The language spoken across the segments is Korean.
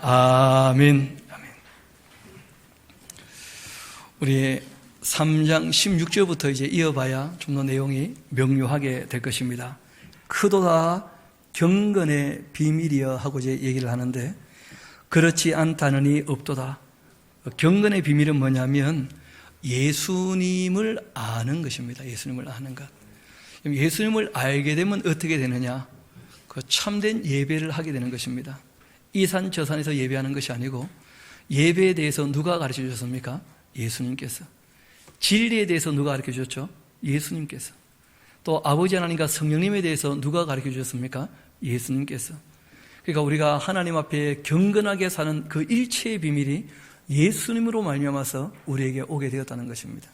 아멘. 우리 3장 16절부터 이제 이어봐야 좀 더 내용이 명료하게 될 것입니다. 크도다 경건의 비밀이여 하고 이제 얘기를 하는데, 그렇지 않다느니 없도다. 경건의 비밀은 뭐냐면 예수님을 아는 것입니다. 예수님을 아는 것. 예수님을 알게 되면 어떻게 되느냐? 그 참된 예배를 하게 되는 것입니다. 이 산 저 산에서 예배하는 것이 아니고, 예배에 대해서 누가 가르쳐 주셨습니까? 예수님께서. 진리에 대해서 누가 가르쳐 주셨죠? 예수님께서. 또 아버지 하나님과 성령님에 대해서 누가 가르쳐 주셨습니까? 예수님께서. 그러니까 우리가 하나님 앞에 경건하게 사는 그 일체의 비밀이 예수님으로 말미암아서 우리에게 오게 되었다는 것입니다.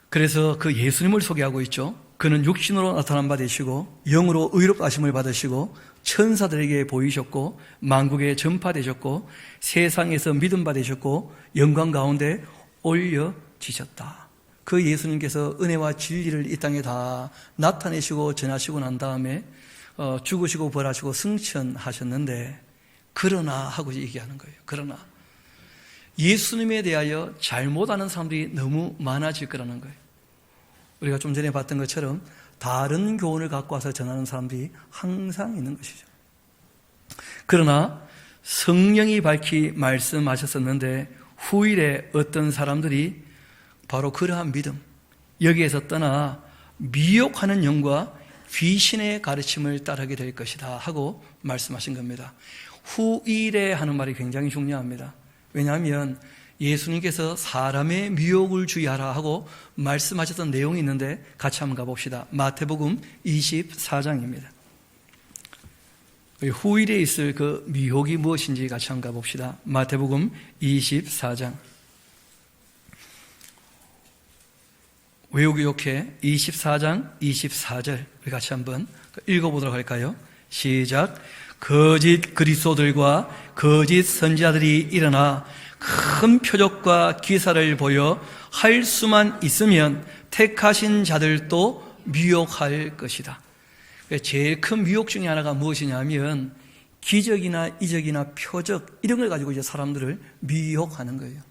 그래서 그 예수님을 소개하고 있죠. 그는 육신으로 나타난 바 되시고 영으로 의롭다심을 받으시고 천사들에게 보이셨고 만국에 전파되셨고 세상에서 믿음 받으셨고 영광 가운데 올려지셨다. 그 예수님께서 은혜와 진리를 이 땅에 다 나타내시고 전하시고 난 다음에 죽으시고 부활하시고 승천하셨는데, 그러나 하고 얘기하는 거예요. 그러나 예수님에 대하여 잘못 아는 사람들이 너무 많아질 거라는 거예요. 우리가 좀 전에 봤던 것처럼 다른 교훈을 갖고 와서 전하는 사람들이 항상 있는 것이죠. 그러나 성령이 밝히 말씀하셨었는데, 후일에 어떤 사람들이 바로 그러한 믿음, 여기에서 떠나 미혹하는 영과 귀신의 가르침을 따르게 될 것이다 하고 말씀하신 겁니다. 후일에 하는 말이 굉장히 중요합니다. 왜냐하면 예수님께서 사람의 미혹을 주의하라 하고 말씀하셨던 내용이 있는데, 같이 한번 가봅시다. 마태복음 24장입니다. 후일에 있을 그 미혹이 무엇인지 같이 한번 가봅시다. 마태복음 24장. 외우기 좋게 24장 24절 우리 같이 한번 읽어보도록 할까요? 시작. 거짓 그리스도들과 거짓 선지자들이 일어나 큰 표적과 기사를 보여 할 수만 있으면 택하신 자들도 미혹할 것이다. 제일 큰 미혹 중에 하나가 무엇이냐면 기적이나 이적이나 표적 이런 걸 가지고 이제 사람들을 미혹하는 거예요.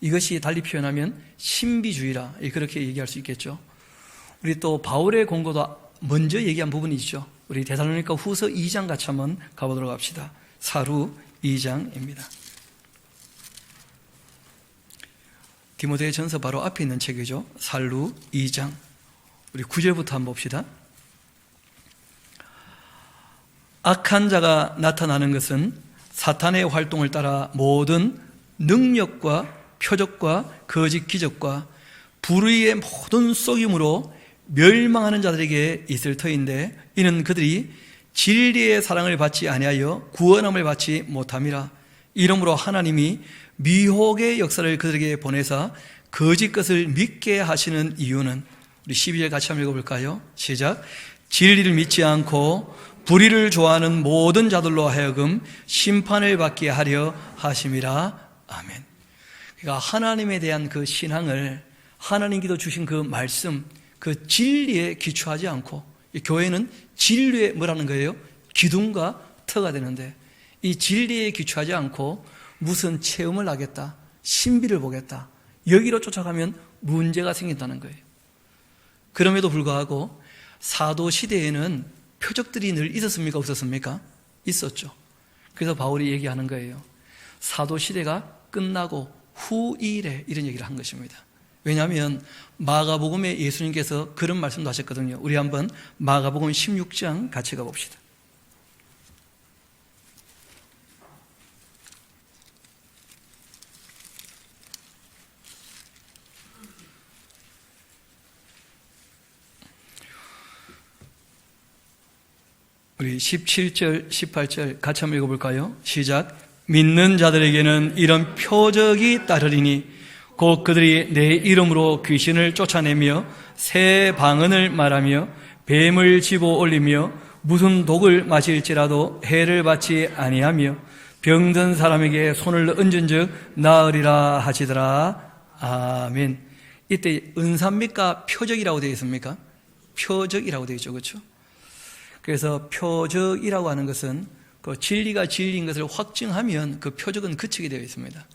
이것이 달리 표현하면 신비주의라 그렇게 얘기할 수 있겠죠. 우리 또 바울의 권고도 먼저 얘기한 부분이 있죠. 우리 데살로니가 후서 2장 같이 한번 가보도록 합시다. 사루 2장입니다. 디모데 전서 바로 앞에 있는 책이죠. 사루 2장. 우리 9절부터 한번 봅시다. 악한 자가 나타나는 것은 사탄의 활동을 따라 모든 능력과 표적과 거짓 기적과 불의의 모든 속임으로 멸망하는 자들에게 있을 터인데, 이는 그들이 진리의 사랑을 받지 아니하여 구원함을 받지 못함이라. 이러므로 하나님이 미혹의 역사를 그들에게 보내사 거짓 것을 믿게 하시는 이유는, 우리 12절 같이 한번 읽어볼까요? 시작. 진리를 믿지 않고 불의를 좋아하는 모든 자들로 하여금 심판을 받게 하려 하심이라. 아멘. 그러니까 하나님에 대한 그 신앙을, 하나님께서 주신 그 말씀, 그 진리에 기초하지 않고, 이 교회는 진리에 뭐라는 거예요? 기둥과 터가 되는데, 이 진리에 기초하지 않고 무슨 체험을 하겠다, 신비를 보겠다, 여기로 쫓아가면 문제가 생긴다는 거예요. 그럼에도 불구하고 사도 시대에는 표적들이 늘 있었습니까? 없었습니까? 있었죠. 그래서 바울이 얘기하는 거예요. 사도 시대가 끝나고 후일에 이런 얘기를 한 것입니다. 왜냐하면 마가복음에 예수님께서 그런 말씀도 하셨거든요. 우리 한번 마가복음 16장 같이 가봅시다. 우리 17절, 18절 같이 한번 읽어볼까요? 시작. 믿는 자들에게는 이런 표적이 따르리니 곧 그들이 내 이름으로 귀신을 쫓아내며 새 방언을 말하며 뱀을 집어 올리며 무슨 독을 마실지라도 해를 받지 아니하며 병든 사람에게 손을 얹은 즉 나으리라 하시더라. 아멘. 이때 은사입니까? 표적이라고 되어 있습니까? 표적이라고 되어 있죠. 그렇죠? 그래서 표적이라고 하는 것은 그 진리가 진리인 것을 확증하면 그 표적은 그치게 되어 있습니다.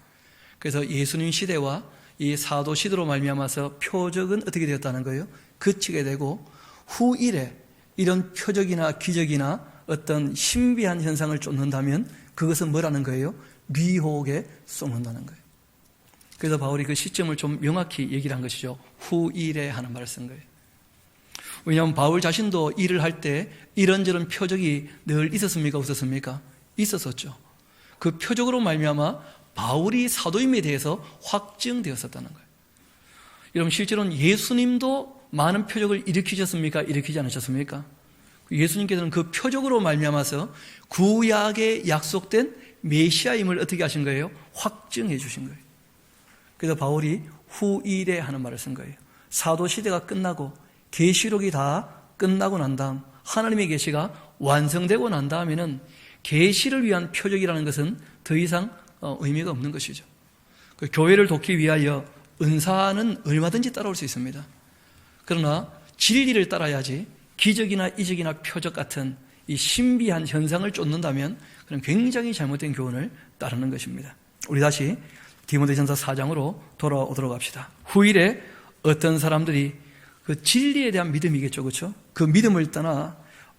그래서 예수님 시대와 이 사도 시대로 말미암아서 표적은 어떻게 되었다는 거예요? 그치게 되고 후일에 이런 표적이나 기적이나 어떤 신비한 현상을 쫓는다면 그것은 뭐라는 거예요? 미혹에 쏘는다는 거예요. 그래서 바울이 그 시점을 좀 명확히 얘기를 한 것이죠. 후일에 하는 말을 쓴 거예요. 왜냐하면 바울 자신도 일을 할 때 이런저런 표적이 늘 있었습니까? 없었습니까? 있었었죠. 그 표적으로 말미암아 바울이 사도임에 대해서 확증되었었다는 거예요. 여러분, 실제로는 예수님도 많은 표적을 일으키셨습니까? 일으키지 않으셨습니까? 예수님께서는 그 표적으로 말미암아서 구약에 약속된 메시아임을 어떻게 하신 거예요? 확증해 주신 거예요. 그래서 바울이 후일에 하는 말을 쓴 거예요. 사도 시대가 끝나고 계시록이 다 끝나고 난 다음, 하나님의 계시가 완성되고 난 다음에는 계시를 위한 표적이라는 것은 더 이상 의미가 없는 것이죠. 그 교회를 돕기 위하여 은사는 얼마든지 따라올 수 있습니다. 그러나 진리를 따라야지 기적이나 이적이나 표적 같은 이 신비한 현상을 쫓는다면 그런 굉장히 잘못된 교훈을 따르는 것입니다. 우리 다시 디모데전서 4장으로 돌아오도록 합시다. 후일에 어떤 사람들이 그 진리에 대한 믿음이겠죠, 그렇죠? 그 믿음을 떠나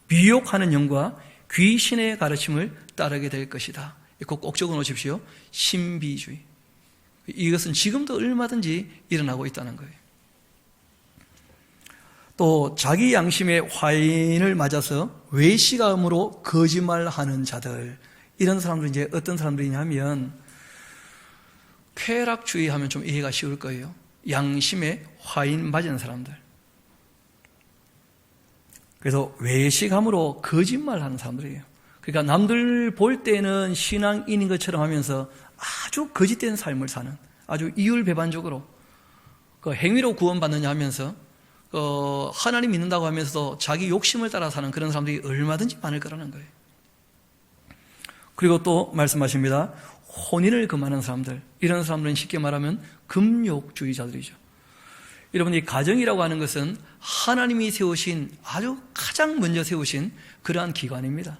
미혹하는 영과 귀신의 가르침을 따르게 될 것이다. 꼭 적어 놓으십시오. 신비주의. 이것은 지금도 얼마든지 일어나고 있다는 거예요. 또 자기 양심의 화인을 맞아서 외식함으로 거짓말하는 자들, 이런 사람들이 이제 어떤 사람들이냐면 쾌락주의 하면 좀 이해가 쉬울 거예요. 양심의 화인 맞은 사람들. 그래서 외식함으로 거짓말하는 사람들이에요. 그러니까 남들 볼 때는 신앙인인 것처럼 하면서 아주 거짓된 삶을 사는, 아주 이율배반적으로 그 행위로 구원받느냐 하면서 하나님 믿는다고 하면서도 자기 욕심을 따라 사는 그런 사람들이 얼마든지 많을 거라는 거예요. 그리고 또 말씀하십니다. 혼인을 금하는 사람들, 이런 사람들은 쉽게 말하면 금욕주의자들이죠. 여러분, 이 가정이라고 하는 것은 하나님이 세우신, 아주 가장 먼저 세우신 그러한 기관입니다.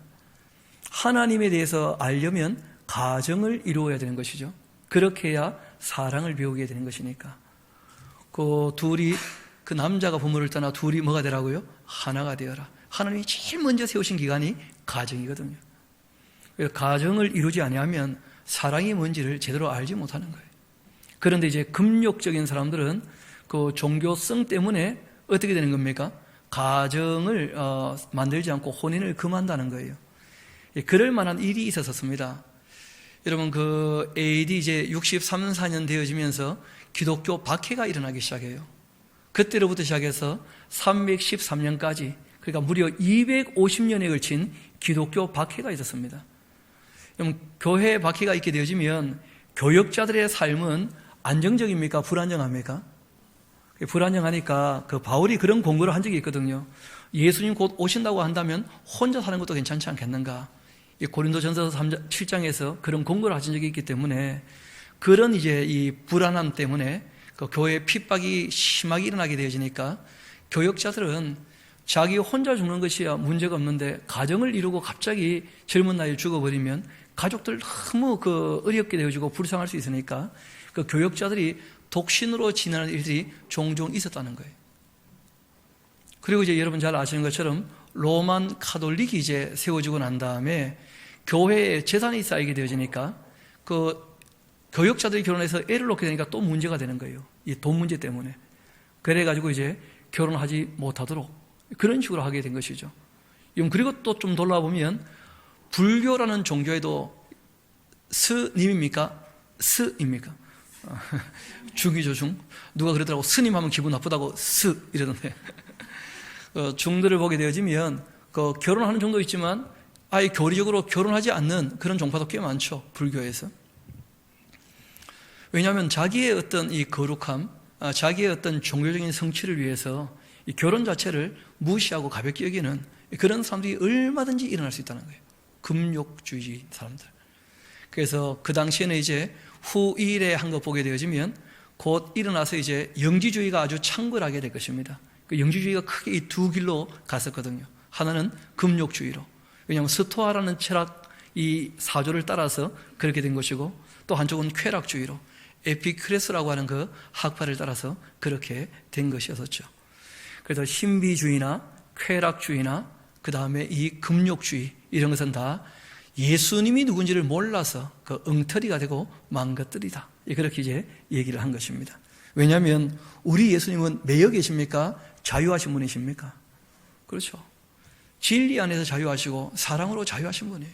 하나님에 대해서 알려면 가정을 이루어야 되는 것이죠. 그렇게 해야 사랑을 배우게 되는 것이니까. 그 둘이, 그 남자가 부모를 떠나 둘이 뭐가 되라고요? 하나가 되어라. 하나님이 제일 먼저 세우신 기관이 가정이거든요. 가정을 이루지 아니하면 사랑이 뭔지를 제대로 알지 못하는 거예요. 그런데 이제 금욕적인 사람들은 그 종교성 때문에 어떻게 되는 겁니까? 가정을 만들지 않고 혼인을 금한다는 거예요. 그럴 만한 일이 있었습니다. 여러분, 그 AD 이제 63, 4년 되어지면서 기독교 박해가 일어나기 시작해요. 그때로부터 시작해서 313년까지, 그러니까 무려 250년에 걸친 기독교 박해가 있었습니다. 그럼 교회 박해가 있게 되어지면 교역자들의 삶은 안정적입니까? 불안정합니까? 불안정하니까 그 바울이 그런 공고를 한 적이 있거든요. 예수님 곧 오신다고 한다면 혼자 사는 것도 괜찮지 않겠는가? 이 고린도전서 7장에서 그런 공고를 하신 적이 있기 때문에 그런 이제 이 불안함 때문에 그 교회 핍박이 심하게 일어나게 되어지니까 교역자들은 자기 혼자 죽는 것이야 문제가 없는데 가정을 이루고 갑자기 젊은 나이에 죽어버리면 가족들 너무 그 어렵게 되어지고 불쌍할 수 있으니까 그 교역자들이 독신으로 지내는 일들이 종종 있었다는 거예요. 그리고 이제 여러분 잘 아시는 것처럼 로만 카톨릭이 이제 세워지고 난 다음에 교회에 재산이 쌓이게 되어지니까 그 교역자들이 결혼해서 애를 놓게 되니까 또 문제가 되는 거예요. 이 돈 문제 때문에. 그래가지고 이제 결혼하지 못하도록 그런 식으로 하게 된 것이죠. 그리고 또 좀 돌아보면 불교라는 종교에도 스님입니까? 스입니까? 중이죠, 중. 누가 그러더라고. 스님 하면 기분 나쁘다고 스 이러던데. 중들을 보게 되어지면 그 결혼하는 정도 있지만 아예 교리적으로 결혼하지 않는 그런 종파도 꽤 많죠, 불교에서. 왜냐하면 자기의 어떤 이 거룩함, 자기의 어떤 종교적인 성취를 위해서 이 결혼 자체를 무시하고 가볍게 여기는 그런 사람들이 얼마든지 일어날 수 있다는 거예요. 금욕주의 사람들. 그래서 그 당시에는 이제 후일에 한 거 보게 되어지면 곧 일어나서 이제 영지주의가 아주 창궐하게 될 것입니다. 그 영지주의가 크게 이 두 길로 갔었거든요. 하나는 금욕주의로. 왜냐하면 스토아라는 철학 이 사조를 따라서 그렇게 된 것이고, 또 한쪽은 쾌락주의로 에피크레스라고 하는 그 학파를 따라서 그렇게 된 것이었었죠. 그래서 신비주의나 쾌락주의나 그 다음에 이 금욕주의, 이런 것은 다 예수님이 누군지를 몰라서 그 엉터리가 되고 망것들이다, 그렇게 이제 얘기를 한 것입니다. 왜냐하면 우리 예수님은 매여 계십니까? 자유하신 분이십니까? 그렇죠. 진리 안에서 자유하시고 사랑으로 자유하신 분이에요.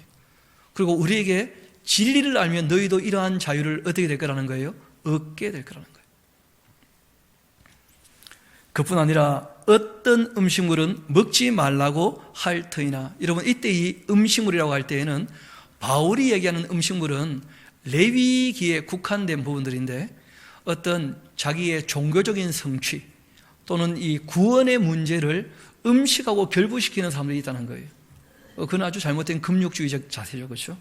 그리고 우리에게 진리를 알면 너희도 이러한 자유를 어떻게 될 거라는 거예요? 얻게 될 거라는 거예요. 그뿐 아니라 어떤 음식물은 먹지 말라고 할 터이나, 여러분 이때 이 음식물이라고 할 때에는 바울이 얘기하는 음식물은 레위기에 국한된 부분들인데, 어떤 자기의 종교적인 성취 또는 이 구원의 문제를 음식하고 결부시키는 사람들이 있다는 거예요. 그건 아주 잘못된 금욕주의적 자세죠. 그렇죠?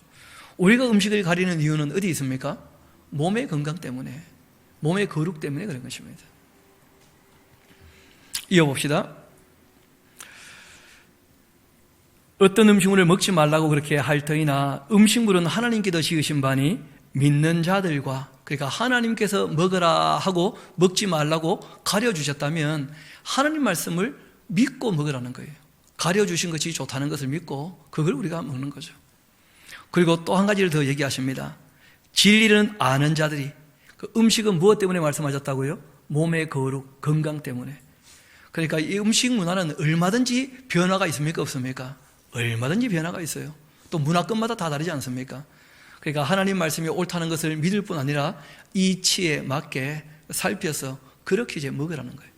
우리가 음식을 가리는 이유는 어디 있습니까? 몸의 건강 때문에, 몸의 거룩 때문에 그런 것입니다. 이어봅시다. 어떤 음식물을 먹지 말라고 그렇게 할 터이나 음식물은 하나님께서 지으신 바니 믿는 자들과, 그러니까 하나님께서 먹으라 하고 먹지 말라고 가려주셨다면 하나님 말씀을 믿고 먹으라는 거예요. 가려주신 것이 좋다는 것을 믿고 그걸 우리가 먹는 거죠. 그리고 또 한 가지를 더 얘기하십니다. 진리는 아는 자들이, 그 음식은 무엇 때문에 말씀하셨다고요? 몸의 거룩, 건강 때문에. 그러니까 이 음식 문화는 얼마든지 변화가 있습니까? 없습니까? 얼마든지 변화가 있어요. 또 문화권마다 다 다르지 않습니까? 그러니까 하나님 말씀이 옳다는 것을 믿을 뿐 아니라 이치에 맞게 살펴서 그렇게 이제 먹으라는 거예요.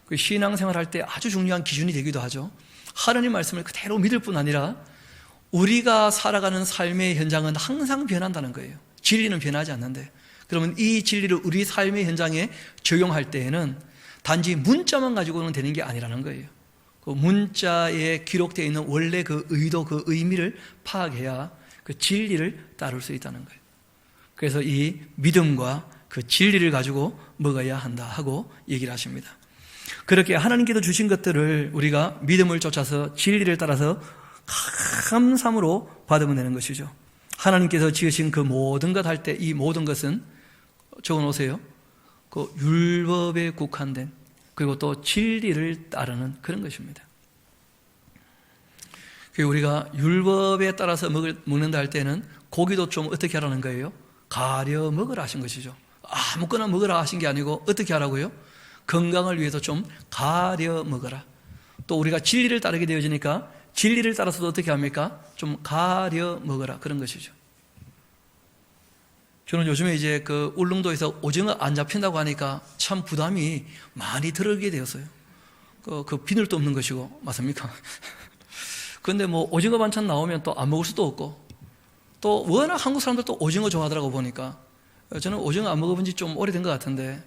그 신앙생활 할 때 아주 중요한 기준이 되기도 하죠. 하나님 말씀을 그대로 믿을 뿐 아니라 우리가 살아가는 삶의 현장은 항상 변한다는 거예요. 진리는 변하지 않는데, 그러면 이 진리를 우리 삶의 현장에 적용할 때에는 단지 문자만 가지고는 되는 게 아니라는 거예요. 그 문자에 기록되어 있는 원래 그 의도, 그 의미를 파악해야 그 진리를 따를 수 있다는 거예요. 그래서 이 믿음과 그 진리를 가지고 먹어야 한다 하고 얘기를 하십니다. 그렇게 하나님께서 주신 것들을 우리가 믿음을 쫓아서 진리를 따라서 감사함으로 받으면 되는 것이죠. 하나님께서 지으신 그 모든 것 할 때 이 모든 것은 적어놓으세요. 그 율법에 국한된, 그리고 또 진리를 따르는 그런 것입니다. 우리가 율법에 따라서 먹는다 할 때는 고기도 좀 어떻게 하라는 거예요? 가려 먹으라 하신 것이죠. 아무거나 먹으라 하신 게 아니고 어떻게 하라고요? 건강을 위해서 좀 가려 먹어라. 또 우리가 진리를 따르게 되어지니까 진리를 따라서도 어떻게 합니까? 좀 가려 먹어라, 그런 것이죠. 저는 요즘에 이제 그 울릉도에서 오징어 안 잡힌다고 하니까 참 부담이 많이 들게 되었어요. 그 비늘도 없는 것이고, 맞습니까? 그런데 뭐 오징어 반찬 나오면 또 안 먹을 수도 없고, 또 워낙 한국 사람들 또 오징어 좋아하더라고 보니까. 저는 오징어 안 먹어본 지 좀 오래된 것 같은데,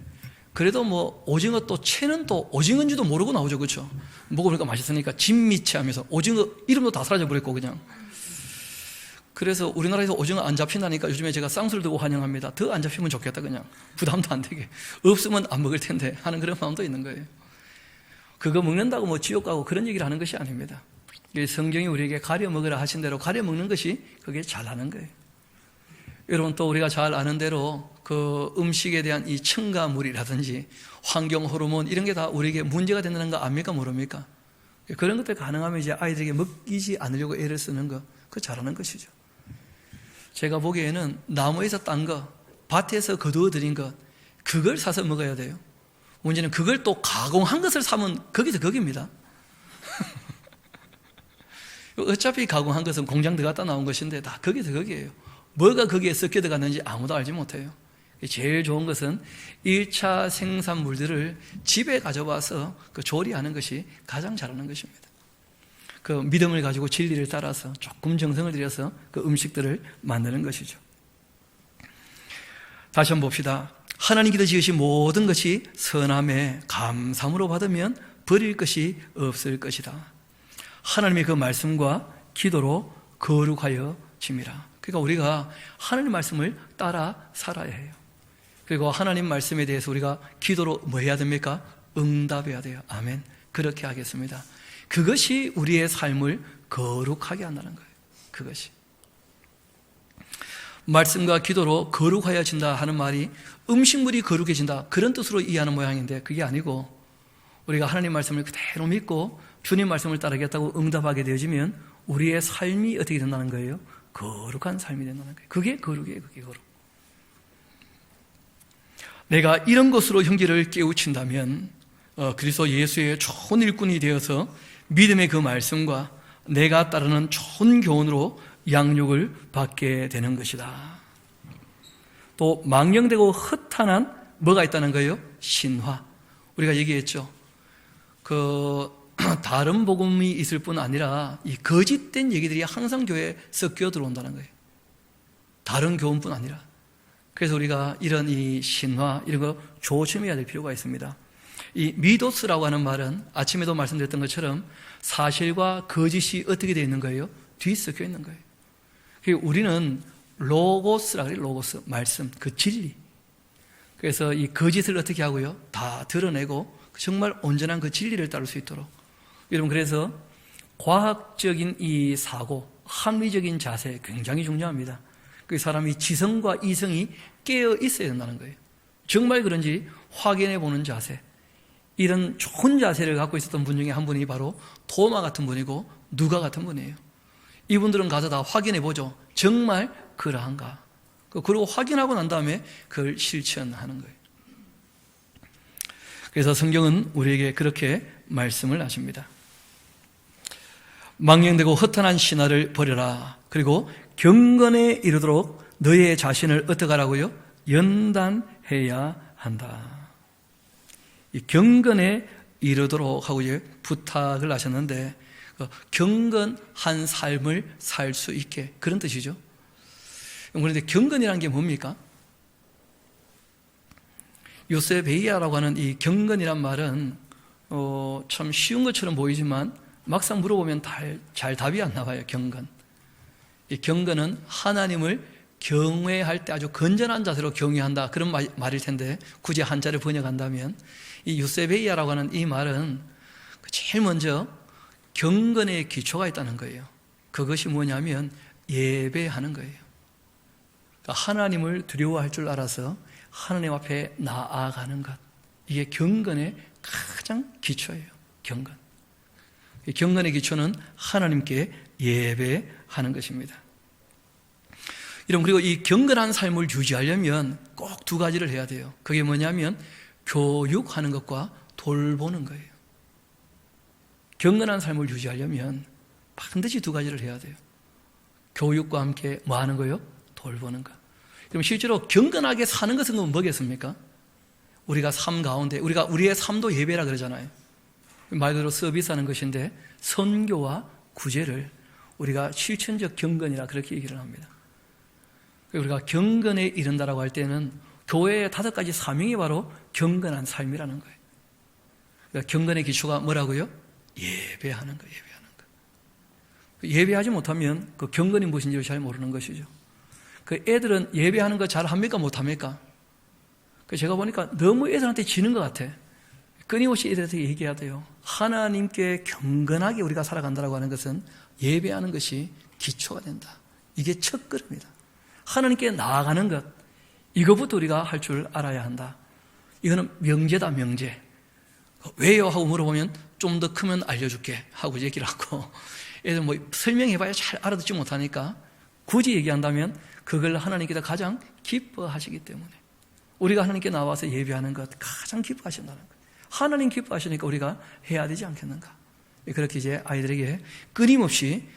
그래도 뭐 오징어 또 채는 또 오징어인지도 모르고 나오죠. 그렇죠? 먹어보니까 맛있으니까 진미채 하면서 오징어 이름도 다 사라져버렸고 그냥. 그래서 우리나라에서 오징어 안 잡힌다니까 요즘에 제가 쌍수를 두고 환영합니다. 더 안 잡히면 좋겠다, 그냥. 부담도 안 되게. 없으면 안 먹을 텐데 하는 그런 마음도 있는 거예요. 그거 먹는다고 뭐 지옥 가고 그런 얘기를 하는 것이 아닙니다. 성경이 우리에게 가려 먹으라 하신 대로 가려 먹는 것이 그게 잘하는 거예요. 여러분, 또 우리가 잘 아는 대로 그 음식에 대한 이 첨가물이라든지 환경 호르몬 이런 게 다 우리에게 문제가 된다는 거 압니까? 모릅니까? 그런 것들 가능하면 이제 아이들에게 먹이지 않으려고 애를 쓰는 거, 그거 잘하는 것이죠. 제가 보기에는 나무에서 딴 거, 밭에서 거두어들인 것, 그걸 사서 먹어야 돼요. 문제는 그걸 또 가공한 것을 사면 거기서 거기입니다. 어차피 가공한 것은 공장 들어갔다 나온 것인데 다 거기서 거기예요. 뭐가 거기에 섞여 들어갔는지 아무도 알지 못해요. 제일 좋은 것은 1차 생산물들을 집에 가져와서 그 조리하는 것이 가장 잘하는 것입니다. 그 믿음을 가지고 진리를 따라서 조금 정성을 들여서 그 음식들을 만드는 것이죠. 다시 한번 봅시다. 하나님께서 지으신 모든 것이 선함에 감사함으로 받으면 버릴 것이 없을 것이다. 하나님의 그 말씀과 기도로 거룩하여 짐이라. 그러니까 우리가 하나님 말씀을 따라 살아야 해요. 그리고 하나님 말씀에 대해서 우리가 기도로 뭐 해야 됩니까? 응답해야 돼요. 아멘. 그렇게 하겠습니다. 그것이 우리의 삶을 거룩하게 한다는 거예요. 그것이. 말씀과 기도로 거룩하여진다 하는 말이 음식물이 거룩해진다 그런 뜻으로 이해하는 모양인데 그게 아니고 우리가 하나님 말씀을 그대로 믿고 주님 말씀을 따르겠다고 응답하게 되어지면 우리의 삶이 어떻게 된다는 거예요? 거룩한 삶이 된다는 거예요. 그게 거룩이에요. 그게 거룩. 내가 이런 것으로 형제를 깨우친다면 그리스도 예수의 좋은 일꾼이 되어서 믿음의 그 말씀과 내가 따르는 좋은 교훈으로 양육을 받게 되는 것이다. 또 망령되고 허탄한 뭐가 있다는 거예요? 신화. 우리가 얘기했죠. 다른 복음이 있을 뿐 아니라 이 거짓된 얘기들이 항상 교회에 섞여 들어온다는 거예요. 다른 교훈뿐 아니라. 그래서 우리가 이런 이 신화 이런 거 조심해야 될 필요가 있습니다. 이 미도스라고 하는 말은 아침에도 말씀드렸던 것처럼 사실과 거짓이 어떻게 되어 있는 거예요? 뒤섞여 있는 거예요. 우리는 로고스라고 해요. 로고스, 말씀, 그 진리. 그래서 이 거짓을 어떻게 하고요? 다 드러내고 정말 온전한 그 진리를 따를 수 있도록. 여러분, 그래서 과학적인 이 사고, 합리적인 자세 굉장히 중요합니다. 그 사람이 지성과 이성이 깨어 있어야 된다는 거예요. 정말 그런지 확인해 보는 자세. 이런 좋은 자세를 갖고 있었던 분 중에 한 분이 바로 도마 같은 분이고 누가 같은 분이에요. 이분들은 가서 다 확인해 보죠. 정말 그러한가. 그리고 확인하고 난 다음에 그걸 실천하는 거예요. 그래서 성경은 우리에게 그렇게 말씀을 하십니다. 망령되고 허탄한 신화를 버려라. 그리고 경건에 이르도록 너의 자신을 어떻게 하라고요? 연단해야 한다. 이 경건에 이르도록 하고 이제 부탁을 하셨는데 경건한 삶을 살 수 있게 그런 뜻이죠. 그런데 경건이라는 게 뭡니까? 요세베이아라고 하는 이 경건이란 말은 참 쉬운 것처럼 보이지만 막상 물어보면 잘 답이 안 나와요. 경건. 이 경건은 하나님을 경외할 때 아주 건전한 자세로 경외한다 그런 말일 텐데 굳이 한자를 번역한다면 이 요세베이아라고 하는 이 말은 제일 먼저 경건의 기초가 있다는 거예요. 그것이 뭐냐면 예배하는 거예요. 그러니까 하나님을 두려워할 줄 알아서 하나님 앞에 나아가는 것. 이게 경건의 가장 기초예요. 경건. 경건의 기초는 하나님께 예배하는 것입니다. 여러분, 그리고 이 경건한 삶을 유지하려면 꼭 두 가지를 해야 돼요. 그게 뭐냐면 교육하는 것과 돌보는 거예요. 경건한 삶을 유지하려면 반드시 두 가지를 해야 돼요. 교육과 함께 뭐 하는 거예요? 돌보는 것. 그럼 실제로 경건하게 사는 것은 뭐겠습니까? 우리가 삶 가운데 우리의 삶도 예배라 그러잖아요. 말 그대로 서비스하는 것인데 선교와 구제를 우리가 실천적 경건이라 그렇게 얘기를 합니다. 우리가 경건에 이른다라고 할 때는 교회의 5가지 사명이 바로 경건한 삶이라는 거예요. 그러니까 경건의 기초가 뭐라고요? 예배하는 거예요. 예배하지 못하면 그 경건이 무엇인지를 잘 모르는 것이죠. 그 애들은 예배하는 거 잘 합니까? 못합니까? 제가 보니까 너무 애들한테 지는 것 같아. 끊임없이 애들한테 얘기해야 돼요. 하나님께 경건하게 우리가 살아간다고 하는 것은 예배하는 것이 기초가 된다. 이게 첫 걸음이다. 하나님께 나아가는 것, 이것부터 우리가 할 줄 알아야 한다. 이거는 명제다, 명제. 왜요? 하고 물어보면 좀 더 크면 알려줄게 하고 얘기를 하고, 애들 뭐 설명해봐야 잘 알아듣지 못하니까 굳이 얘기한다면 그걸 하나님께서 가장 기뻐하시기 때문에 우리가 하나님께 나와서 예배하는 것 가장 기뻐하신다는 거예요. 하나님 기뻐하시니까 우리가 해야 되지 않겠는가. 그렇게 이제 아이들에게 끊임없이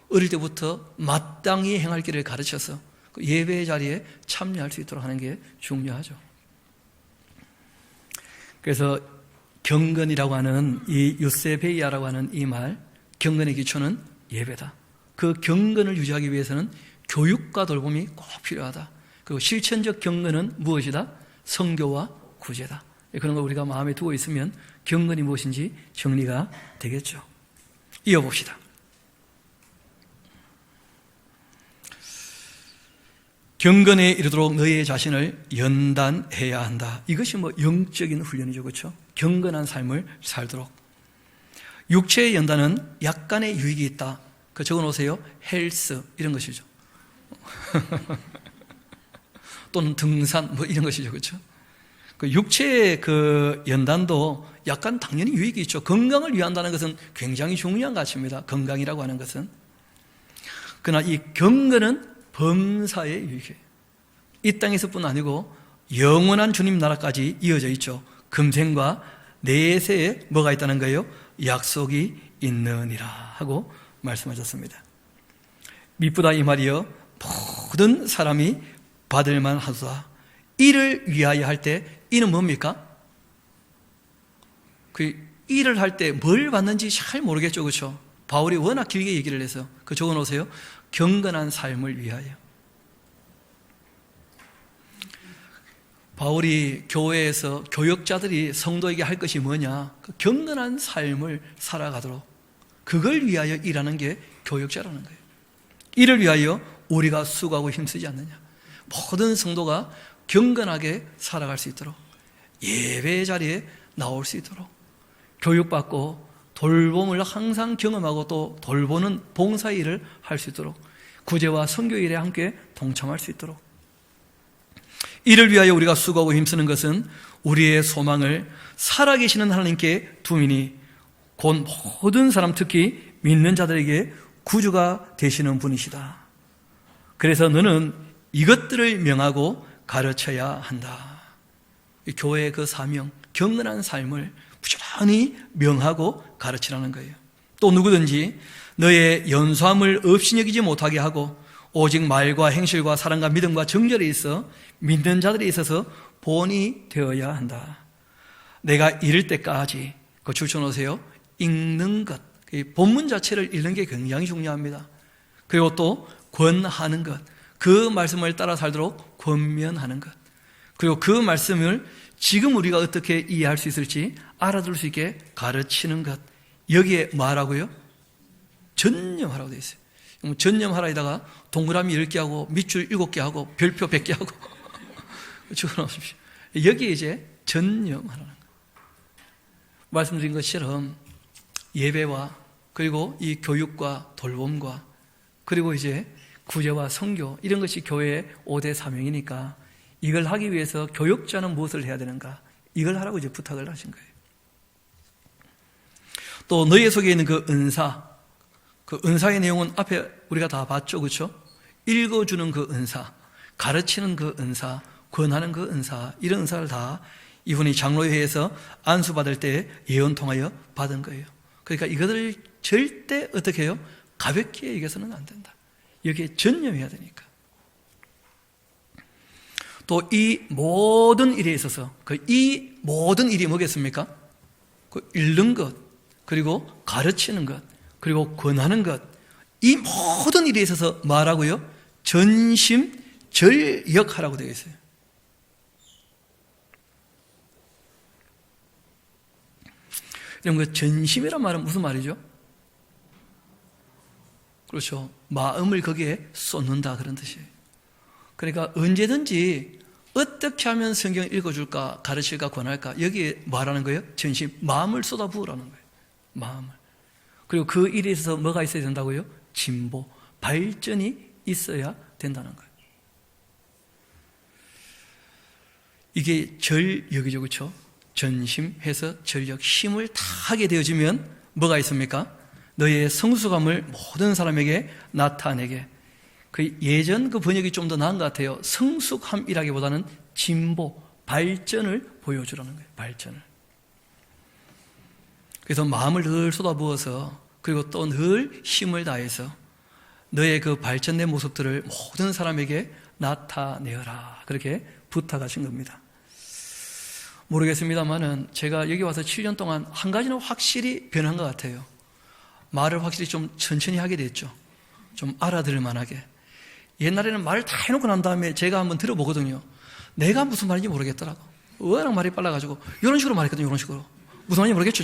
어릴 때부터 마땅히 행할 길을 가르쳐서 예배의 자리에 참여할 수 있도록 하는 게 중요하죠. 그래서 경건이라고 하는 이 유세베이아라고 하는 이 말, 경건의 기초는 예배다. 그 경건을 유지하기 위해서는 교육과 돌봄이 꼭 필요하다. 그리고 실천적 경건은 무엇이다? 선교와 구제다. 그런 걸 우리가 마음에 두고 있으면 경건이 무엇인지 정리가 되겠죠. 이어봅시다. 경건에 이르도록 너의 자신을 연단해야 한다. 이것이 영적인 훈련이죠. 그렇죠? 경건한 삶을 살도록. 육체의 연단은 약간의 유익이 있다. 적어놓으세요. 헬스 이런 것이죠. 또는 등산 뭐 이런 것이죠, 그렇죠? 그 육체의 그 연단도 약간 당연히 유익이 있죠. 건강을 위한다는 것은 굉장히 중요한 가치입니다. 건강이라고 하는 것은. 그러나 이 경건은 범사의 유익이에요. 이 땅에서뿐 아니고 영원한 주님 나라까지 이어져 있죠. 금생과 내세에 뭐가 있다는 거예요? 약속이 있느니라 하고 말씀하셨습니다. 미쁘다 이 말이요, 모든 사람이 받을 만하도다. 이를 위하여 할 때, 이는 뭡니까? 그 일을 할 때 뭘 받는지 잘 모르겠죠, 그렇죠? 바울이 워낙 길게 얘기를 해서 그 적어놓으세요. 경건한 삶을 위하여. 바울이 교회에서 교역자들이 성도에게 할 것이 뭐냐? 그 경건한 삶을 살아가도록 그걸 위하여 일하는 게 교역자라는 거예요. 이를 위하여 우리가 수고하고 힘쓰지 않느냐? 모든 성도가 경건하게 살아갈 수 있도록, 예배 자리에 나올 수 있도록, 교육받고 돌봄을 항상 경험하고 또 돌보는 봉사 일을 할 수 있도록, 구제와 선교 일에 함께 동참할 수 있도록, 이를 위하여 우리가 수고하고 힘쓰는 것은 우리의 소망을 살아계시는 하나님께 두미니 곧 모든 사람, 특히 믿는 자들에게 구주가 되시는 분이시다. 그래서 너는 이것들을 명하고 가르쳐야 한다. 이 교회의 그 사명, 경건한 삶을 부지런히 명하고 가르치라는 거예요. 또 누구든지 너의 연소함을 없이 여기지 못하게 하고 오직 말과 행실과 사랑과 믿음과 정절에 있어 믿는 자들에 있어서 본이 되어야 한다. 내가 이를 때까지, 그 줄쳐놓으세요. 읽는 것, 본문 자체를 읽는 게 굉장히 중요합니다. 그리고 또 권하는 것, 그 말씀을 따라 살도록 권면하는 것, 그리고 그 말씀을 지금 우리가 어떻게 이해할 수 있을지 알아들을 수 있게 가르치는 것, 여기에 뭐 하라고요? 전념하라고 되어 있어요. 전념하라에다가 동그라미 10개 하고 밑줄 7개 하고 별표 100개 하고 적어놓으십시오. 여기에 이제 전념하라는 것. 말씀드린 것처럼 예배와 그리고 이 교육과 돌봄과 그리고 이제 구제와 선교, 이런 것이 교회의 5대 사명이니까 이걸 하기 위해서 교역자는 무엇을 해야 되는가? 이걸 하라고 이제 부탁을 하신 거예요. 또 너희 속에 있는 그 은사, 그 은사의 내용은 앞에 우리가 다 봤죠, 그렇죠? 읽어주는 그 은사, 가르치는 그 은사, 권하는 그 은사, 이런 은사를 다 이분이 장로회에서 안수받을 때 예언 통하여 받은 거예요. 그러니까 이것을 절대 어떻게 해요? 가볍게 여겨서는 안 된다. 여기에 전념해야 되니까. 또 이 모든 일에 있어서 이 모든 일이 뭐겠습니까? 그 읽는 것, 그리고 가르치는 것, 그리고 권하는 것, 이 모든 일에 있어서 뭐라고요? 전심전력하라고 되어 있어요. 그럼 그 전심이란 말은 무슨 말이죠? 그렇죠. 마음을 거기에 쏟는다, 그런 뜻이에요. 그러니까 언제든지 어떻게 하면 성경을 읽어줄까, 가르칠까, 권할까, 여기에 말하는 거예요? 전심, 마음을 쏟아부으라는 거예요. 마음을. 그리고 그 일에 있어서 뭐가 있어야 된다고요? 진보, 발전이 있어야 된다는 거예요. 이게 전력이죠, 그렇죠? 전심해서 전력, 힘을 다 하게 되어지면 뭐가 있습니까? 너의 성숙함을 모든 사람에게 나타내게. 그 예전 그 번역이 좀 더 나은 것 같아요. 성숙함이라기보다는 진보, 발전을 보여주라는 거예요. 발전을. 그래서 마음을 늘 쏟아부어서, 그리고 또 늘 힘을 다해서 너의 그 발전된 모습들을 모든 사람에게 나타내어라, 그렇게 부탁하신 겁니다. 모르겠습니다만은 제가 여기 와서 7년 동안 한 가지는 확실히 변한 것 같아요. 말을 확실히 좀 천천히 하게 됐죠. 좀 알아들을 만하게. 옛날에는 말을 다 해놓고 난 다음에 제가 한번 들어보거든요. 내가 무슨 말인지 모르겠더라고. 워낙 말이 빨라가지고 이런 식으로 말했거든요. 이런 식으로. 무슨 말인지 모르겠죠.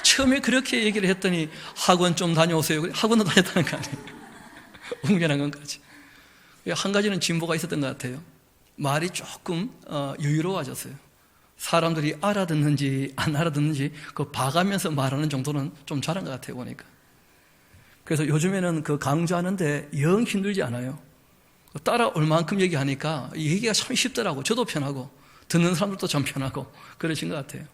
처음에 그렇게 얘기를 했더니 학원 좀 다녀오세요. 학원도 다녔다는 거 아니에요. 웅변한 것까지. 한 가지는 진보가 있었던 것 같아요. 말이 조금 여유로워졌어요. 사람들이 알아듣는지 안 알아듣는지 그 봐가면서 말하는 정도는 좀 잘한 것 같아요, 보니까. 그래서 요즘에는 그 강조하는데 영 힘들지 않아요. 따라올 만큼 얘기하니까 얘기가 참 쉽더라고. 저도 편하고 듣는 사람들도 참 편하고 그러신 것 같아요.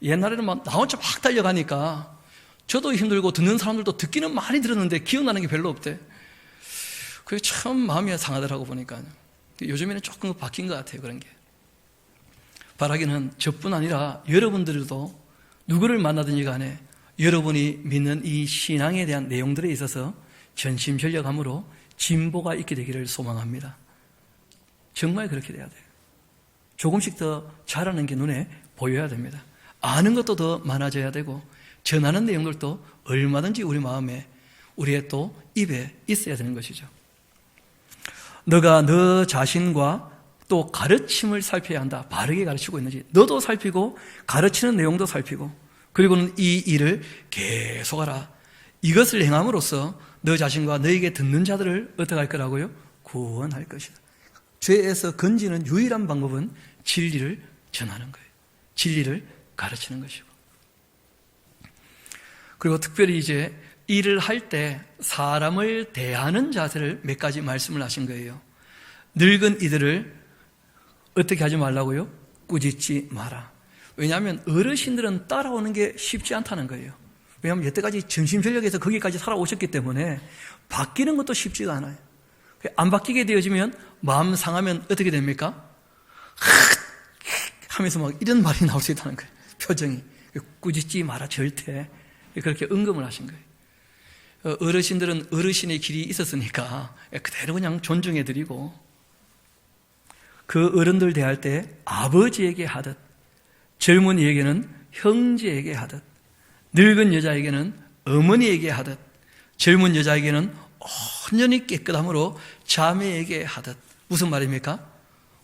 옛날에는 막 나 혼자 막 달려가니까 저도 힘들고 듣는 사람들도 듣기는 많이 들었는데 기억나는 게 별로 없대. 그게 참 마음이 상하더라고 보니까. 요즘에는 조금 바뀐 것 같아요. 그런 게. 바라기는 저뿐 아니라 여러분들도 누구를 만나든지 간에 여러분이 믿는 이 신앙에 대한 내용들에 있어서 전심전력함으로 진보가 있게 되기를 소망합니다. 정말 그렇게 돼야 돼요. 조금씩 더 잘하는 게 눈에 보여야 됩니다. 아는 것도 더 많아져야 되고 전하는 내용들도 얼마든지 우리 마음에 우리의 또 입에 있어야 되는 것이죠. 너가 너 자신과 또 가르침을 살펴야 한다. 바르게 가르치고 있는지 너도 살피고 가르치는 내용도 살피고 그리고는 이 일을 계속하라. 이것을 행함으로써 너 자신과 너에게 듣는 자들을 어떻게 할 거라고요? 구원할 것이다. 죄에서 건지는 유일한 방법은 진리를 전하는 거예요. 진리를 가르치는 것이고. 그리고 특별히 이제 일을 할 때 사람을 대하는 자세를 몇 가지 말씀을 하신 거예요. 늙은 이들을 어떻게 하지 말라고요? 꾸짖지 마라. 왜냐하면 어르신들은 따라오는 게 쉽지 않다는 거예요. 왜냐하면 여태까지 전심전력에서 거기까지 살아오셨기 때문에 바뀌는 것도 쉽지가 않아요. 안 바뀌게 되어지면 마음 상하면 어떻게 됩니까? 하면서 막 이런 말이 나올 수 있다는 거예요. 표정이. 꾸짖지 마라 절대. 그렇게 언급을 하신 거예요. 어르신들은 어르신의 길이 있었으니까 그대로 그냥 존중해드리고 그 어른들 대할 때 아버지에게 하듯 젊은이에게는 형제에게 하듯 늙은 여자에게는 어머니에게 하듯 젊은 여자에게는 온전히 깨끗함으로 자매에게 하듯. 무슨 말입니까?